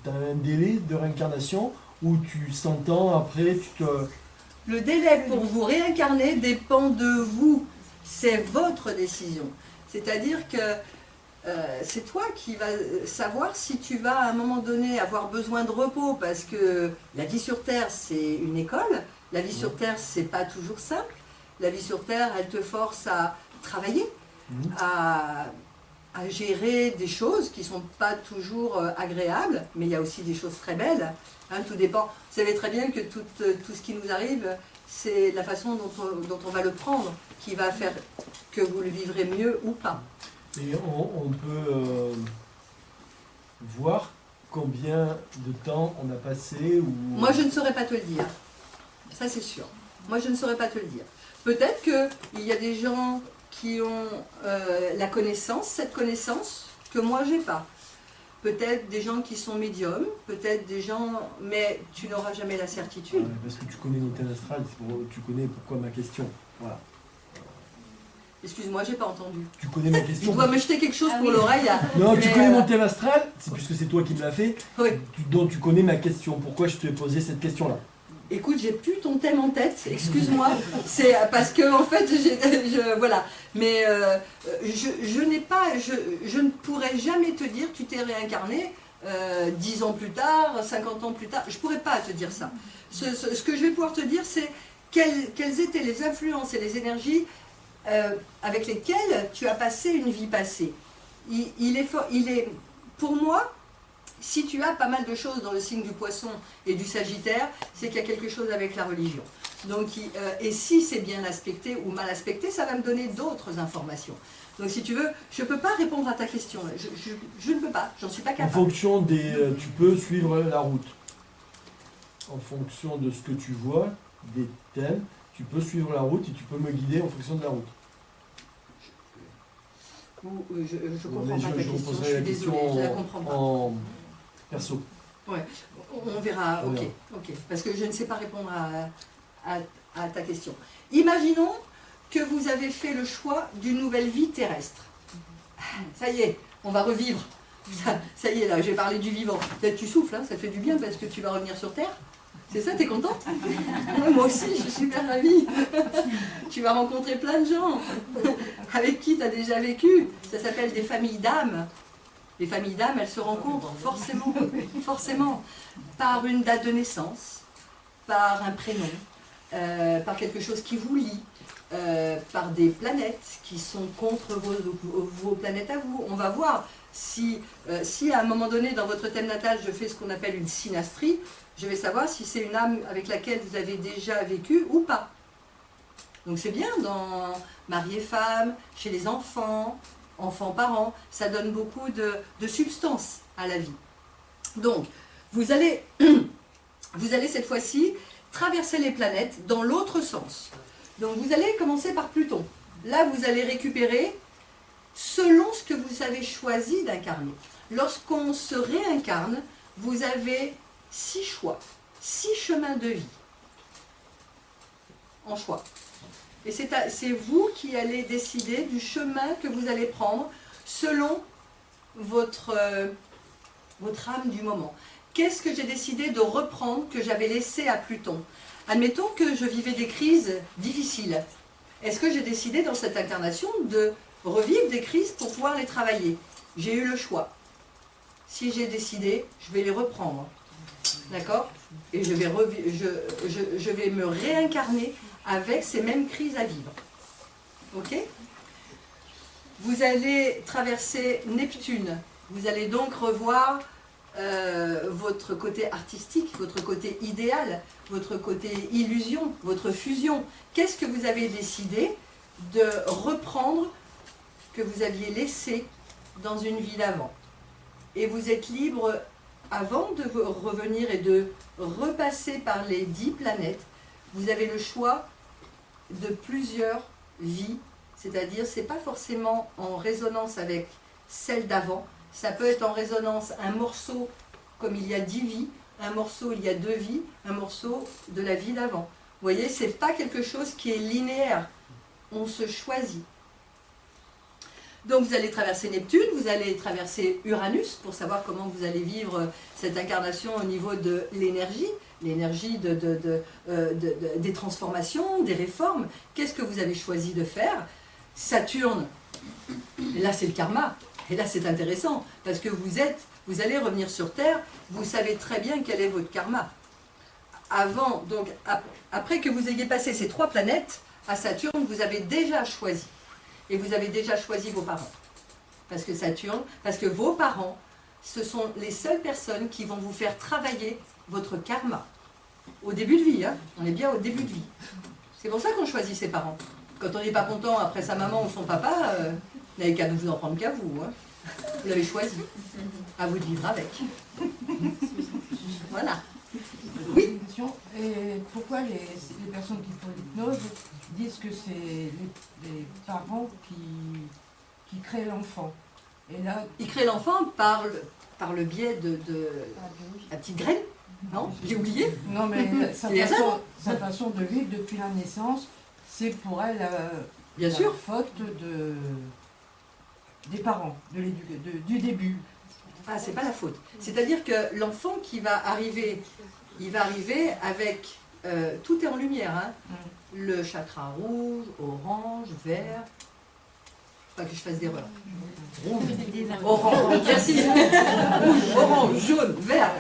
T'as un délai de réincarnation ou tu 100 ans après tu te... Le délai pour vous réincarner dépend de vous. C'est votre décision. C'est-à-dire que c'est toi qui vas savoir si tu vas à un moment donné avoir besoin de repos parce que la vie sur Terre c'est une école La vie sur Terre, c'est pas toujours simple. La vie sur Terre, elle te force à travailler, à gérer des choses qui sont pas toujours agréables, mais il y a aussi des choses très belles. Hein, tout dépend. Vous savez très bien que tout ce qui nous arrive, c'est la façon dont on va le prendre qui va faire que vous le vivrez mieux ou pas. Et on peut voir combien de temps on a passé ou... Moi, je ne saurais pas te le dire. Ça, c'est sûr. Moi, je ne saurais pas te le dire. Peut-être qu'il y a des gens qui ont la connaissance, cette connaissance, que moi, j'ai pas. Peut-être des gens qui sont médiums, peut-être des gens... Mais tu n'auras jamais la certitude. Parce que tu connais mon thème astral, tu connais pourquoi ma question. Voilà. Excuse-moi, j'ai pas entendu. Tu connais ma Tu question. dois me jeter quelque chose pour l'oreille. Non, mais, tu connais mon thème astral, c'est puisque c'est toi qui me l'as fait, Oui. donc tu connais ma question. Pourquoi je te posé cette question-là? Écoute, j'ai plus ton thème en tête, excuse-moi. C'est parce que, en fait, voilà. Mais je ne pourrais jamais te dire, tu t'es réincarné 10 ans plus tard, 50 ans plus tard. Je ne pourrais pas te dire ça. Ce que je vais pouvoir te dire, c'est quelles étaient les influences et les énergies avec lesquelles tu as passé une vie passée. Il est, pour moi, si tu as pas mal de choses dans le signe du Poisson et du Sagittaire, c'est qu'il y a quelque chose avec la religion. Donc, et si c'est bien aspecté ou mal aspecté, ça va me donner d'autres informations. Donc si tu veux, je ne peux pas répondre à ta question. Je ne peux pas, j'en suis pas capable. En fonction des... tu peux suivre la route. En fonction de ce que tu vois, des thèmes, tu peux suivre la route et tu peux me guider en fonction de la route. Je comprends pas ta question, je reposerai suis la désolée, question je la comprends pas. en perso. Ouais, on verra, On ok, verra. ok, parce que je ne sais pas répondre à ta question. Imaginons que vous avez fait le choix d'une nouvelle vie terrestre. Ça y est, on va revivre. Ça y est, là, j'ai parlé du vivant. Peut-être tu souffles, hein, ça fait du bien parce que tu vas revenir sur Terre. C'est ça, t'es contente? Moi aussi, je suis super ravie. Tu vas rencontrer plein de gens avec qui tu as déjà vécu. Ça s'appelle des familles d'âmes. Les familles d'âmes, elles se rencontrent forcément, par une date de naissance, par un prénom, par quelque chose qui vous lie, par des planètes qui sont contre vos planètes à vous. On va voir si à un moment donné dans votre thème natal, je fais ce qu'on appelle une synastrie, je vais savoir si c'est une âme avec laquelle vous avez déjà vécu ou pas. Donc c'est bien dans mari et femme, chez les enfants, enfants-parents, ça donne beaucoup de substance à la vie. Donc, vous allez cette fois-ci traverser les planètes dans l'autre sens. Donc vous allez commencer par Pluton. Là, vous allez récupérer selon ce que vous avez choisi d'incarner. Lorsqu'on se réincarne, vous avez 6 choix, 6 chemins de vie en choix. Et c'est vous qui allez décider du chemin que vous allez prendre selon votre âme du moment. Qu'est-ce que j'ai décidé de reprendre que j'avais laissé à Pluton? Admettons que je vivais des crises difficiles. Est-ce que j'ai décidé dans cette incarnation de revivre des crises pour pouvoir les travailler? J'ai eu le choix. Si j'ai décidé, je vais les reprendre. D'accord? Et je vais me réincarner avec ces mêmes crises à vivre. Ok? Vous allez traverser Neptune. Vous allez donc revoir votre côté artistique, votre côté idéal, votre côté illusion, votre fusion. Qu'est-ce que vous avez décidé de reprendre que vous aviez laissé dans une vie d'avant? Et vous êtes libre, avant de revenir et de repasser par les 10 planètes, vous avez le choix de plusieurs vies, c'est-à-dire c'est pas forcément en résonance avec celle d'avant, ça peut être en résonance un morceau comme il y a 10 vies, un morceau il y a 2 vies, un morceau de la vie d'avant. Vous voyez, c'est pas quelque chose qui est linéaire, on se choisit. Donc vous allez traverser Neptune, vous allez traverser Uranus pour savoir comment vous allez vivre cette incarnation au niveau de l'énergie, l'énergie des transformations, des réformes. Qu'est-ce que vous avez choisi de faire? Saturne, et là c'est le karma, et là c'est intéressant, parce que vous allez revenir sur Terre, vous savez très bien quel est votre karma. avant, donc après que vous ayez passé ces 3 planètes, à Saturne, vous avez déjà choisi. Et vous avez déjà choisi vos parents. Parce que vos parents, ce sont les seules personnes qui vont vous faire travailler votre karma. Au début de vie, hein. On est bien au début de vie. C'est pour ça qu'on choisit ses parents. Quand on n'est pas content après sa maman ou son papa, vous n'avez qu'à vous en prendre qu'à vous. Hein. Vous l'avez choisi. À vous de vivre avec. Voilà. Oui. Et pourquoi les personnes qui font l'hypnose disent que c'est les parents qui créent l'enfant? Et là, ils créent l'enfant par le biais de la petite graine. Non, j'ai oublié. Non, mais sa façon de vivre depuis la naissance, c'est pour elle bien sûr faute des parents, du début. Ah, c'est pas la faute. C'est-à-dire que l'enfant qui va arriver, il va arriver avec... tout est en lumière. Hein. Le chakra rouge, orange, vert... Pas que je fasse d'erreur. Rouge, orange, merci. Rouge, orange, jaune, vert,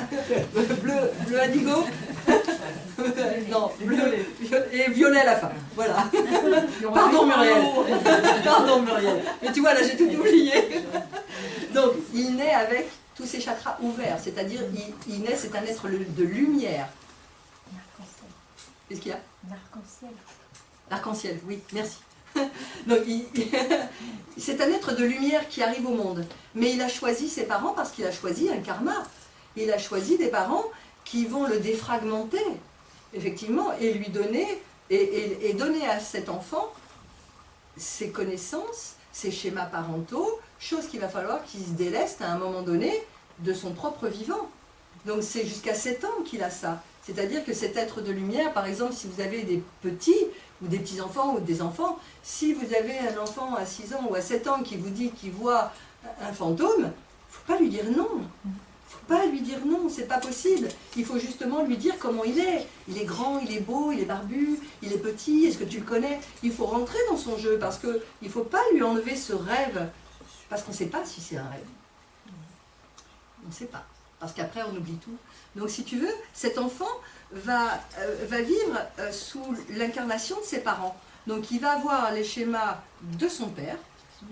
bleu indigo. Non, bleu et violet à la fin. Voilà. Pardon Muriel. Pardon Muriel. Mais tu vois, là j'ai tout oublié. Donc, il naît avec tous ses chakras ouverts. C'est-à-dire, il naît, c'est un être de lumière. Qu'est-ce qu'il y a? L'arc-en-ciel. L'arc-en-ciel, oui, merci. Donc, c'est un être de lumière qui arrive au monde. Mais il a choisi ses parents parce qu'il a choisi un karma. Il a choisi des parents qui vont le défragmenter, effectivement, et lui donner, et donner à cet enfant ses connaissances, ses schémas parentaux, chose qu'il va falloir qu'il se déleste à un moment donné de son propre vivant. Donc c'est jusqu'à 7 ans qu'il a ça. C'est-à-dire que cet être de lumière, par exemple, si vous avez des petits, ou des petits-enfants, ou des enfants, si vous avez un enfant à 6 ans ou à 7 ans qui vous dit qu'il voit un fantôme, il ne faut pas lui dire non. Il ne faut pas lui dire non, c'est pas possible. Il faut justement lui dire comment il est. Il est grand, il est beau, il est barbu, il est petit, est-ce que tu le connais? Il faut rentrer dans son jeu parce qu'il ne faut pas lui enlever ce rêve. Parce qu'on ne sait pas si c'est un rêve. On ne sait pas. Parce qu'après, on oublie tout. Donc, si tu veux, cet enfant va vivre sous l'incarnation de ses parents. Donc, il va avoir les schémas de son père,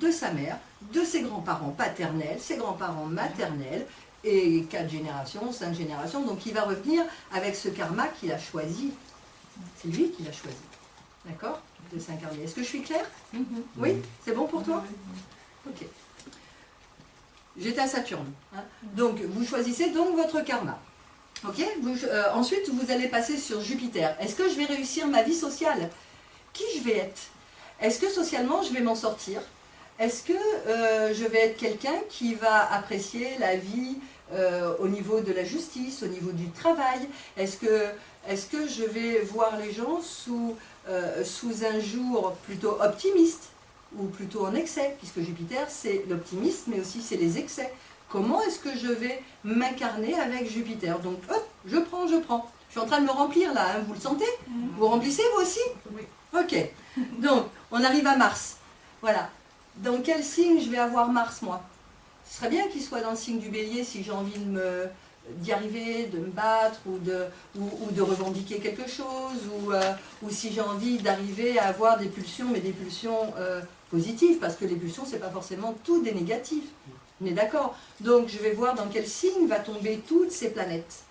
de sa mère, de ses grands-parents paternels, ses grands-parents maternels, et 4 générations, 5 générations. Donc, il va revenir avec ce karma qu'il a choisi. C'est lui qui l'a choisi. D'accord? De s'incarner. Est-ce que je suis claire? Oui? C'est bon pour toi? Ok. J'étais à Saturne. Hein. Donc, vous choisissez donc votre karma. Ok? Ensuite, vous allez passer sur Jupiter. Est-ce que je vais réussir ma vie sociale? Qui je vais être? Est-ce que socialement, je vais m'en sortir? Est-ce que je vais être quelqu'un qui va apprécier la vie au niveau de la justice, au niveau du travail? Est-ce que je vais voir les gens sous un jour plutôt optimiste? Ou plutôt en excès, puisque Jupiter c'est l'optimisme, mais aussi c'est les excès. Comment est-ce que je vais m'incarner avec Jupiter? Donc hop, je prends. Je suis en train de me remplir là, hein, vous le sentez? Vous remplissez vous aussi? Oui. Ok, donc on arrive à Mars. Voilà. Dans quel signe je vais avoir Mars moi? Ce serait bien qu'il soit dans le signe du Bélier si j'ai envie d'y arriver, de me battre ou de revendiquer quelque chose ou si j'ai envie d'arriver à avoir des pulsions, mais des pulsions positives, parce que les pulsions, c'est pas forcément tout des négatifs. On est d'accord? Donc je vais voir dans quel signe va tomber toutes ces planètes.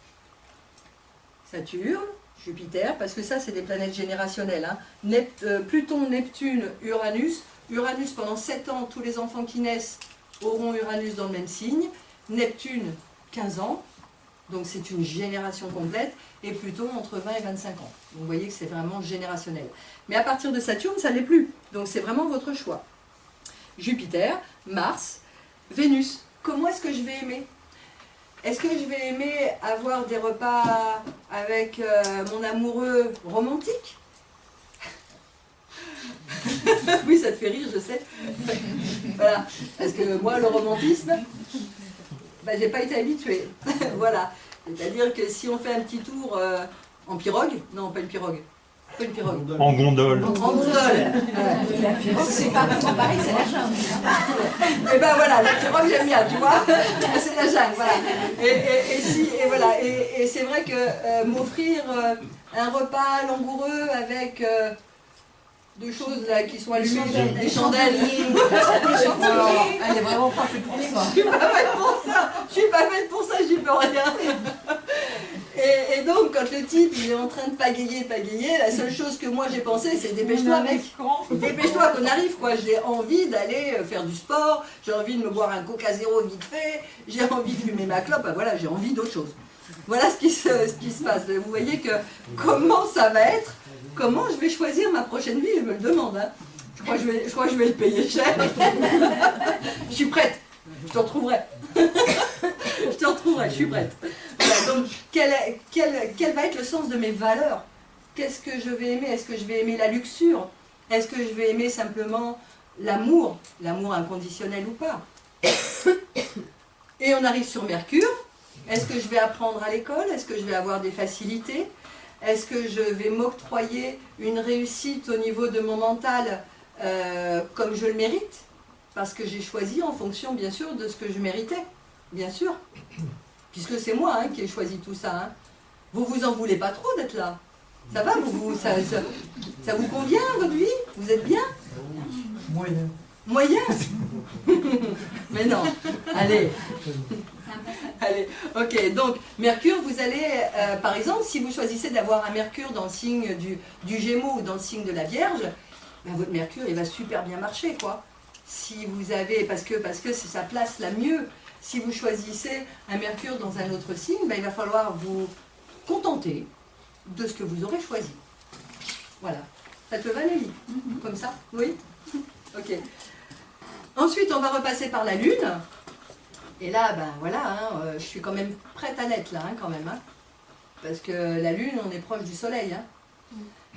Saturne, Jupiter, parce que ça c'est des planètes générationnelles. Hein. Pluton, Neptune, Uranus. Uranus, pendant 7 ans, tous les enfants qui naissent auront Uranus dans le même signe. Neptune, 15 ans. Donc c'est une génération complète, et Pluton entre 20 et 25 ans. Donc vous voyez que c'est vraiment générationnel. Mais à partir de Saturne, ça ne l'est plus. Donc c'est vraiment votre choix. Jupiter, Mars, Vénus. Comment est-ce que je vais aimer? Est-ce que je vais aimer avoir des repas avec mon amoureux romantique? Oui, ça te fait rire, je sais. Voilà. Parce que moi, le romantisme... Ben, j'ai pas été habituée. Voilà. C'est-à-dire que si on fait un petit tour en pirogue, non pas une pirogue, Pas une pirogue. En gondole. En gondole. C'est pas pareil, c'est la jungle. Et ben voilà, la pirogue j'aime bien, tu vois. C'est la jungle, voilà. Et voilà. Et c'est vrai que m'offrir un repas langoureux avec deux choses là qui sont allumées, des chandelles. Elle est vraiment pas faite pour ça. Je suis pas faite pour ça. Je suis pas faite pour ça, j'y peux rien. Et donc, quand le type il est en train de pagayer, la seule chose que moi j'ai pensé, c'est dépêche-toi, mec. Dépêche-toi qu'on arrive, quoi. J'ai envie d'aller faire du sport, j'ai envie de me boire un Coca Zéro vite fait, j'ai envie de fumer ma clope, ben voilà, j'ai envie d'autre chose. Voilà ce qui se passe. Vous voyez que comment ça va être, comment je vais choisir ma prochaine vie, je me le demande. Hein. Je crois que je vais le payer cher. Je suis prête, je te retrouverai. Je te retrouverai, je suis prête. Voilà, donc, quel va être le sens de mes valeurs? Qu'est-ce que je vais aimer? Est-ce que je vais aimer la luxure? Est-ce que je vais aimer simplement l'amour? L'amour inconditionnel ou pas? Et on arrive sur Mercure. Est-ce que je vais apprendre à l'école? Est-ce que je vais avoir des facilités? Est-ce que je vais m'octroyer une réussite au niveau de mon mental comme je le mérite? Parce que j'ai choisi en fonction, bien sûr, de ce que je méritais. Bien sûr. Puisque c'est moi qui ai choisi tout ça. Hein. Vous vous en voulez pas trop d'être là? Ça va, ça vous convient, votre vie? Vous êtes bien? Moyen. Moyen? Mais non. Allez. Allez. Ok, donc Mercure, vous allez, par exemple, si vous choisissez d'avoir un Mercure dans le signe du Gémeaux ou dans le signe de la Vierge, ben, votre Mercure, il va super bien marcher, quoi. Si vous avez, parce que c'est sa place la mieux. Si vous choisissez un Mercure dans un autre signe, ben, il va falloir vous contenter de ce que vous aurez choisi. Voilà. Ça te va, Nelly? Comme ça? Oui? Ok. Ensuite, on va repasser par la Lune. Et là, ben voilà, hein, je suis quand même prête à l'être là, hein, quand même. Hein, parce que la Lune, on est proche du Soleil. Hein.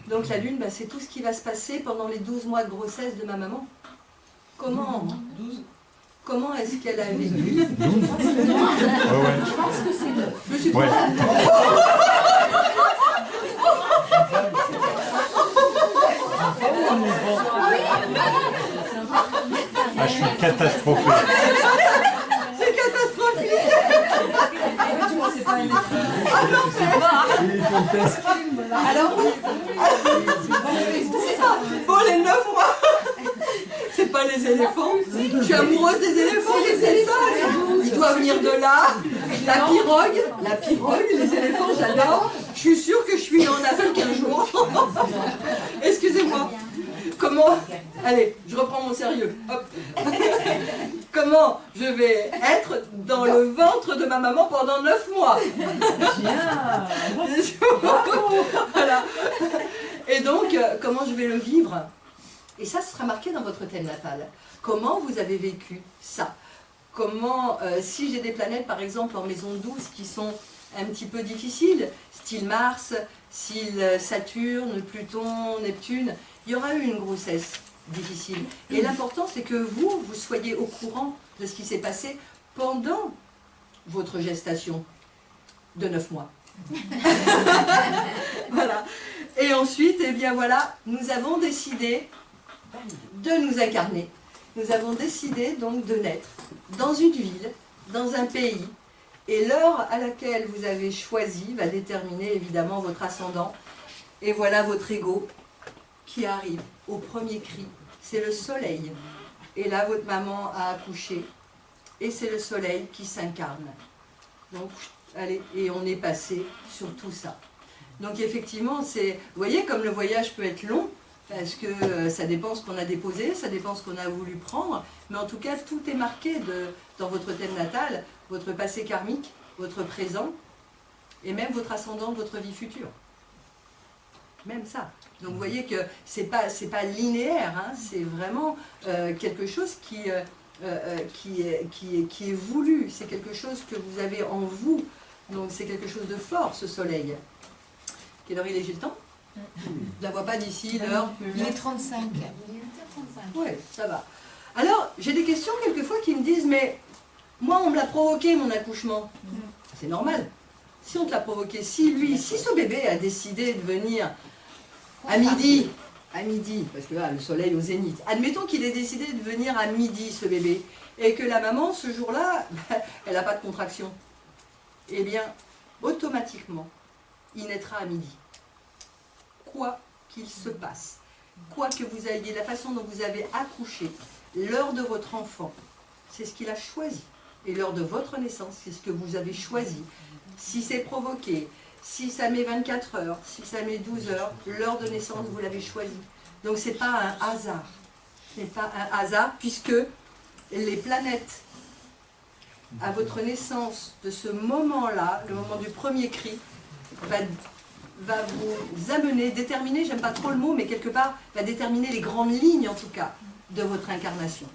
Donc la Lune, ben, c'est tout ce qui va se passer pendant les 12 mois de grossesse de ma maman. Comment 12. Comment est-ce qu'elle a vécu? 12. Ouais. Je pense que c'est le. Je me suis Ouais. Ah, je suis catastrophé. C'est catastrophique. Alors, bon, les 9 mois, c'est pas les éléphants. Je suis amoureuse des éléphants, je sais ça. Ils doivent venir de là. La pirogue, les éléphants, j'adore. Je suis sûre que je suis en Afrique un jour. Excusez-moi. Comment, allez, je reprends mon sérieux. Hop. Comment je vais être dans le ventre de ma maman pendant 9 mois? Voilà. Et donc, comment je vais le vivre? Et ça, ce sera marqué dans votre thème natal. Comment vous avez vécu ça? Comment, si j'ai des planètes, par exemple, en maison 12 qui sont un petit peu difficiles, style Mars, style Saturne, Pluton, Neptune, il y aura eu une grossesse difficile. Et l'important, c'est que vous soyez au courant de ce qui s'est passé pendant votre gestation de 9 mois. Voilà. Et ensuite, eh bien voilà, nous avons décidé de nous incarner. Nous avons décidé donc de naître dans une ville, dans un pays. Et l'heure à laquelle vous avez choisi va déterminer évidemment votre ascendant. Et voilà votre ego qui arrive au premier cri. C'est le soleil. Et là, votre maman a accouché. Et c'est le soleil qui s'incarne. Donc, allez, et on est passé sur tout ça. Donc, effectivement, c'est, vous voyez, comme le voyage peut être long, parce que ça dépend ce qu'on a déposé, ça dépend ce qu'on a voulu prendre, mais en tout cas, tout est marqué dans votre thème natal, votre passé karmique, votre présent, et même votre ascendant, votre vie future. Même ça. Donc vous voyez que c'est pas linéaire, hein, c'est vraiment quelque chose qui est voulu, c'est quelque chose que vous avez en vous, donc c'est quelque chose de fort, ce soleil. Quelle heure il est, j'ai le temps? Je la vois pas d'ici, l'heure. Il est 35. Oui, ça va. Alors, j'ai des questions quelquefois qui me disent, mais moi on me l'a provoqué mon accouchement. C'est normal. Si on te l'a provoqué, si ce bébé a décidé de venir à midi, parce que là, le soleil au zénith, admettons qu'il ait décidé de venir à midi, ce bébé, et que la maman, ce jour-là, elle n'a pas de contraction, eh bien, automatiquement, il naîtra à midi. Quoi qu'il se passe, quoi que vous ayez, la façon dont vous avez accouché, l'heure de votre enfant, c'est ce qu'il a choisi. Et l'heure de votre naissance, c'est ce que vous avez choisi. Si c'est provoqué, si ça met 24 heures, si ça met 12 heures, l'heure de naissance, vous l'avez choisi. Donc ce n'est pas un hasard. Ce n'est pas un hasard puisque les planètes, à votre naissance, de ce moment-là, le moment du premier cri, va vous amener, déterminer, j'aime pas trop le mot, mais quelque part, va déterminer les grandes lignes, en tout cas, de votre incarnation.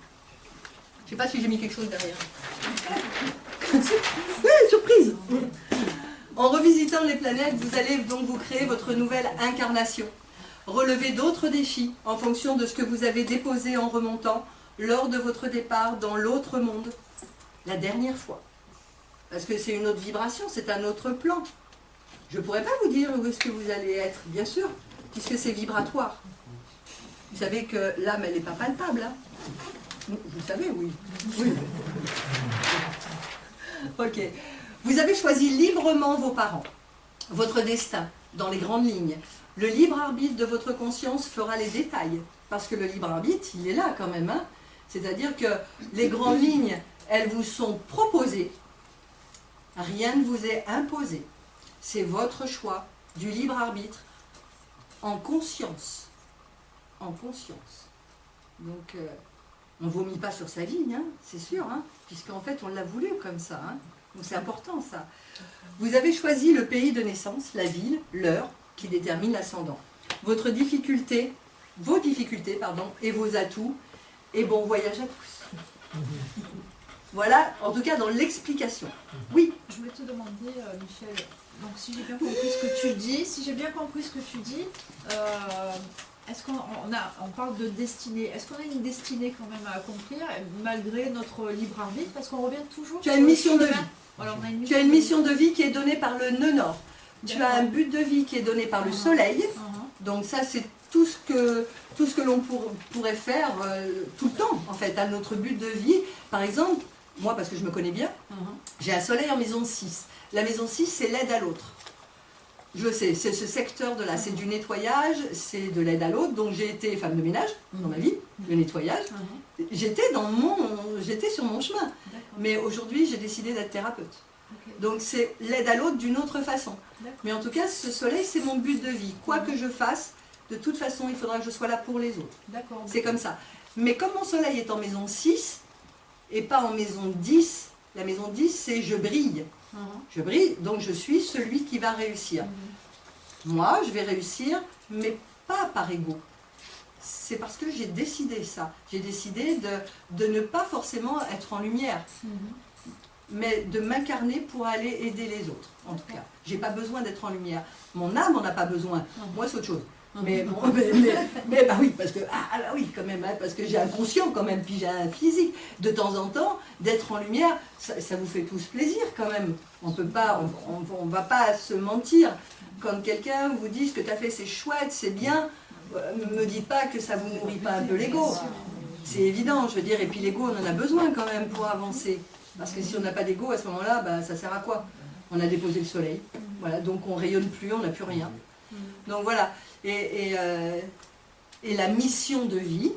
Je ne sais pas si j'ai mis quelque chose derrière. Oui, surprise. En revisitant les planètes, vous allez donc vous créer votre nouvelle incarnation. Relevez d'autres défis en fonction de ce que vous avez déposé en remontant lors de votre départ dans l'autre monde, la dernière fois. Parce que c'est une autre vibration, c'est un autre plan. Je ne pourrais pas vous dire où est-ce que vous allez être, bien sûr, puisque c'est vibratoire. Vous savez que l'âme, elle n'est pas palpable. Hein. Vous savez, oui. Oui. Ok. Vous avez choisi librement vos parents, votre destin, dans les grandes lignes. Le libre arbitre de votre conscience fera les détails, parce que le libre arbitre, il est là quand même. Hein. C'est-à-dire que les grandes lignes, elles vous sont proposées. Rien ne vous est imposé. C'est votre choix du libre arbitre en conscience. En conscience. Donc, on ne vomit pas sur sa vie, hein, c'est sûr, hein, puisqu'en fait, on l'a voulu comme ça. Hein. Donc, c'est important, ça. Vous avez choisi le pays de naissance, la ville, l'heure, qui détermine l'ascendant. Vos difficultés, et vos atouts, et bon voyage à tous. Voilà, en tout cas, dans l'explication. Oui. Je voulais te demander, Michel, donc si j'ai bien compris ce que tu dis, est-ce qu'on parle de destinée? Est-ce qu'on a une destinée quand même à accomplir, malgré notre libre arbitre? Parce qu'on revient toujours... Tu as une mission de vie. Alors, tu as une mission de vie qui est donnée par le nœud nord. Tu as un but de vie qui est donné par le soleil. Donc ça, c'est tout ce que l'on pourrait faire tout le temps, en fait, à notre but de vie. Par exemple, moi, parce que je me connais bien, j'ai un soleil en maison 6. La maison 6, c'est l'aide à l'autre. Je sais, c'est ce secteur de là, c'est du nettoyage, c'est de l'aide à l'autre. Donc j'ai été femme de ménage dans ma vie, le nettoyage. J'étais sur mon chemin. Mais aujourd'hui, j'ai décidé d'être thérapeute. Donc c'est l'aide à l'autre d'une autre façon. Mais en tout cas, ce soleil, c'est mon but de vie. Quoi que je fasse, de toute façon, il faudra que je sois là pour les autres. C'est comme ça. Mais comme mon soleil est en maison 6 et pas en maison 10, la maison 10, c'est je brille. Je brille, donc je suis celui qui va réussir. Moi, je vais réussir, mais pas par ego. C'est parce que j'ai décidé ça. J'ai décidé de ne pas forcément être en lumière, mais de m'incarner pour aller aider les autres, en tout cas. Je n'ai pas besoin d'être en lumière. Mon âme n'en a pas besoin. Moi, c'est autre chose. Mais bah oui, parce que, bah oui, quand même, hein, parce que j'ai un conscient quand même, puis j'ai un physique. De temps en temps, d'être en lumière, ça vous fait tous plaisir quand même. On ne va pas se mentir. Quand quelqu'un vous dit ce que tu as fait, c'est chouette, c'est bien, ne me dites pas que ça ne vous nourrit pas un peu l'ego. C'est évident, je veux dire, et puis l'ego, on en a besoin quand même pour avancer. Parce que si on n'a pas d'ego, à ce moment-là, bah, ça sert à quoi? On a déposé le soleil, voilà, donc on ne rayonne plus, on n'a plus rien. Donc voilà. Et la mission de vie,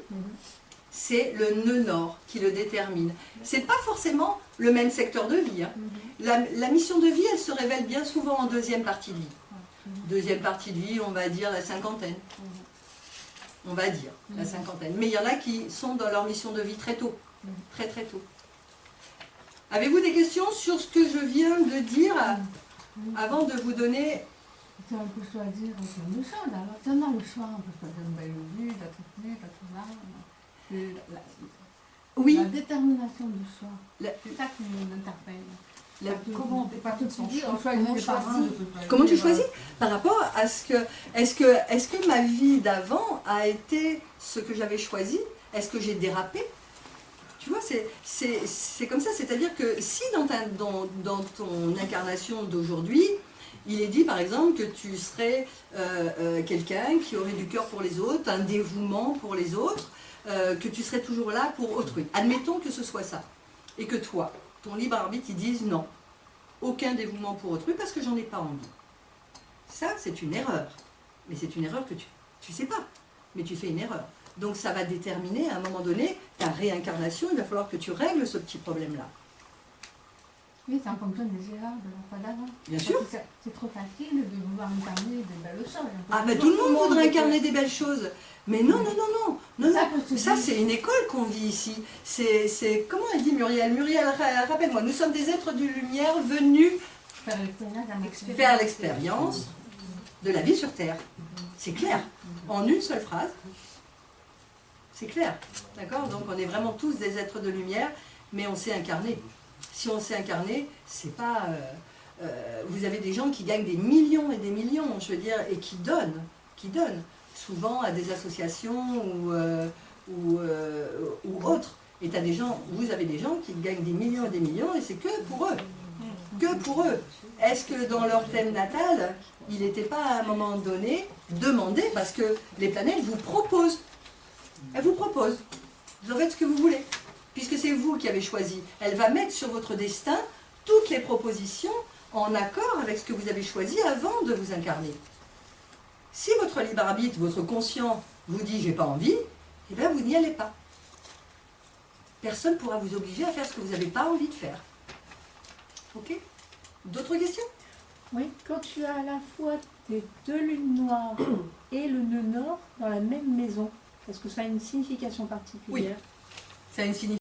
c'est le nœud nord qui le détermine. Ce n'est pas forcément le même secteur de vie. Hein. La mission de vie, elle se révèle bien souvent en deuxième partie de vie. Deuxième partie de vie, on va dire la cinquantaine. On va dire la cinquantaine. Mais il y en a qui sont dans leur mission de vie très tôt. Très très tôt. Avez-vous des questions sur ce que je viens de dire avant de vous donner... On peut choisir le choix, alors tenant le choix, on peut choisir une belle vue, d'être né, d'être là. Oui. La détermination du choix. C'est ça qui nous interpelle. Comment on peut pas tout son choix, Comment tu choisis? Par rapport à ce que... Est-ce que ma vie d'avant a été ce que j'avais choisi? Est-ce que j'ai dérapé? Tu vois, c'est comme ça. C'est-à-dire que si dans ton incarnation d'aujourd'hui, il est dit par exemple que tu serais quelqu'un qui aurait du cœur pour les autres, un dévouement pour les autres, que tu serais toujours là pour autrui. Admettons que ce soit ça. Et que toi, ton libre arbitre, il dise non, aucun dévouement pour autrui parce que j'en ai pas envie. Ça, c'est une erreur. Mais c'est une erreur que tu sais pas. Mais tu fais une erreur. Donc ça va déterminer à un moment donné ta réincarnation. Il va falloir que tu règles ce petit problème-là. Oui, c'est en fonction des erreurs de la fois d'avant. Bien sûr. C'est trop facile de vouloir incarner des belles choses. Ah mais tout le monde voudrait incarner des belles choses. Mais non, non, non, non. Non, Ça, non. parce que Ça, je- c'est une école qu'on vit ici. Comment elle dit Muriel? Muriel, rappelle-moi, nous sommes des êtres de lumière venus faire l'expérience d'un expert. faire l'expérience de la vie sur Terre. C'est clair. En une seule phrase. C'est clair. D'accord? Donc on est vraiment tous des êtres de lumière, mais on s'est incarné. Si on s'est incarné, c'est pas... vous avez des gens qui gagnent des millions et des millions, je veux dire, et qui donnent, souvent à des associations ou autres. Et t'as des gens, vous avez des gens qui gagnent des millions et des millions, et c'est que pour eux. Que pour eux. Est-ce que dans leur thème natal, il n'était pas à un moment donné demandé, parce que les planètes vous proposent. Elles vous proposent. Vous en faites ce que vous voulez. Puisque c'est vous qui avez choisi. Elle va mettre sur votre destin toutes les propositions en accord avec ce que vous avez choisi avant de vous incarner. Si votre libre arbitre, votre conscient vous dit « j'ai pas envie », eh bien vous n'y allez pas. Personne ne pourra vous obliger à faire ce que vous n'avez pas envie de faire. Ok? D'autres questions? Oui, quand tu as à la fois tes deux lunes noires et le nœud nord dans la même maison, est-ce que ça a une signification particulière? Ça a une signification.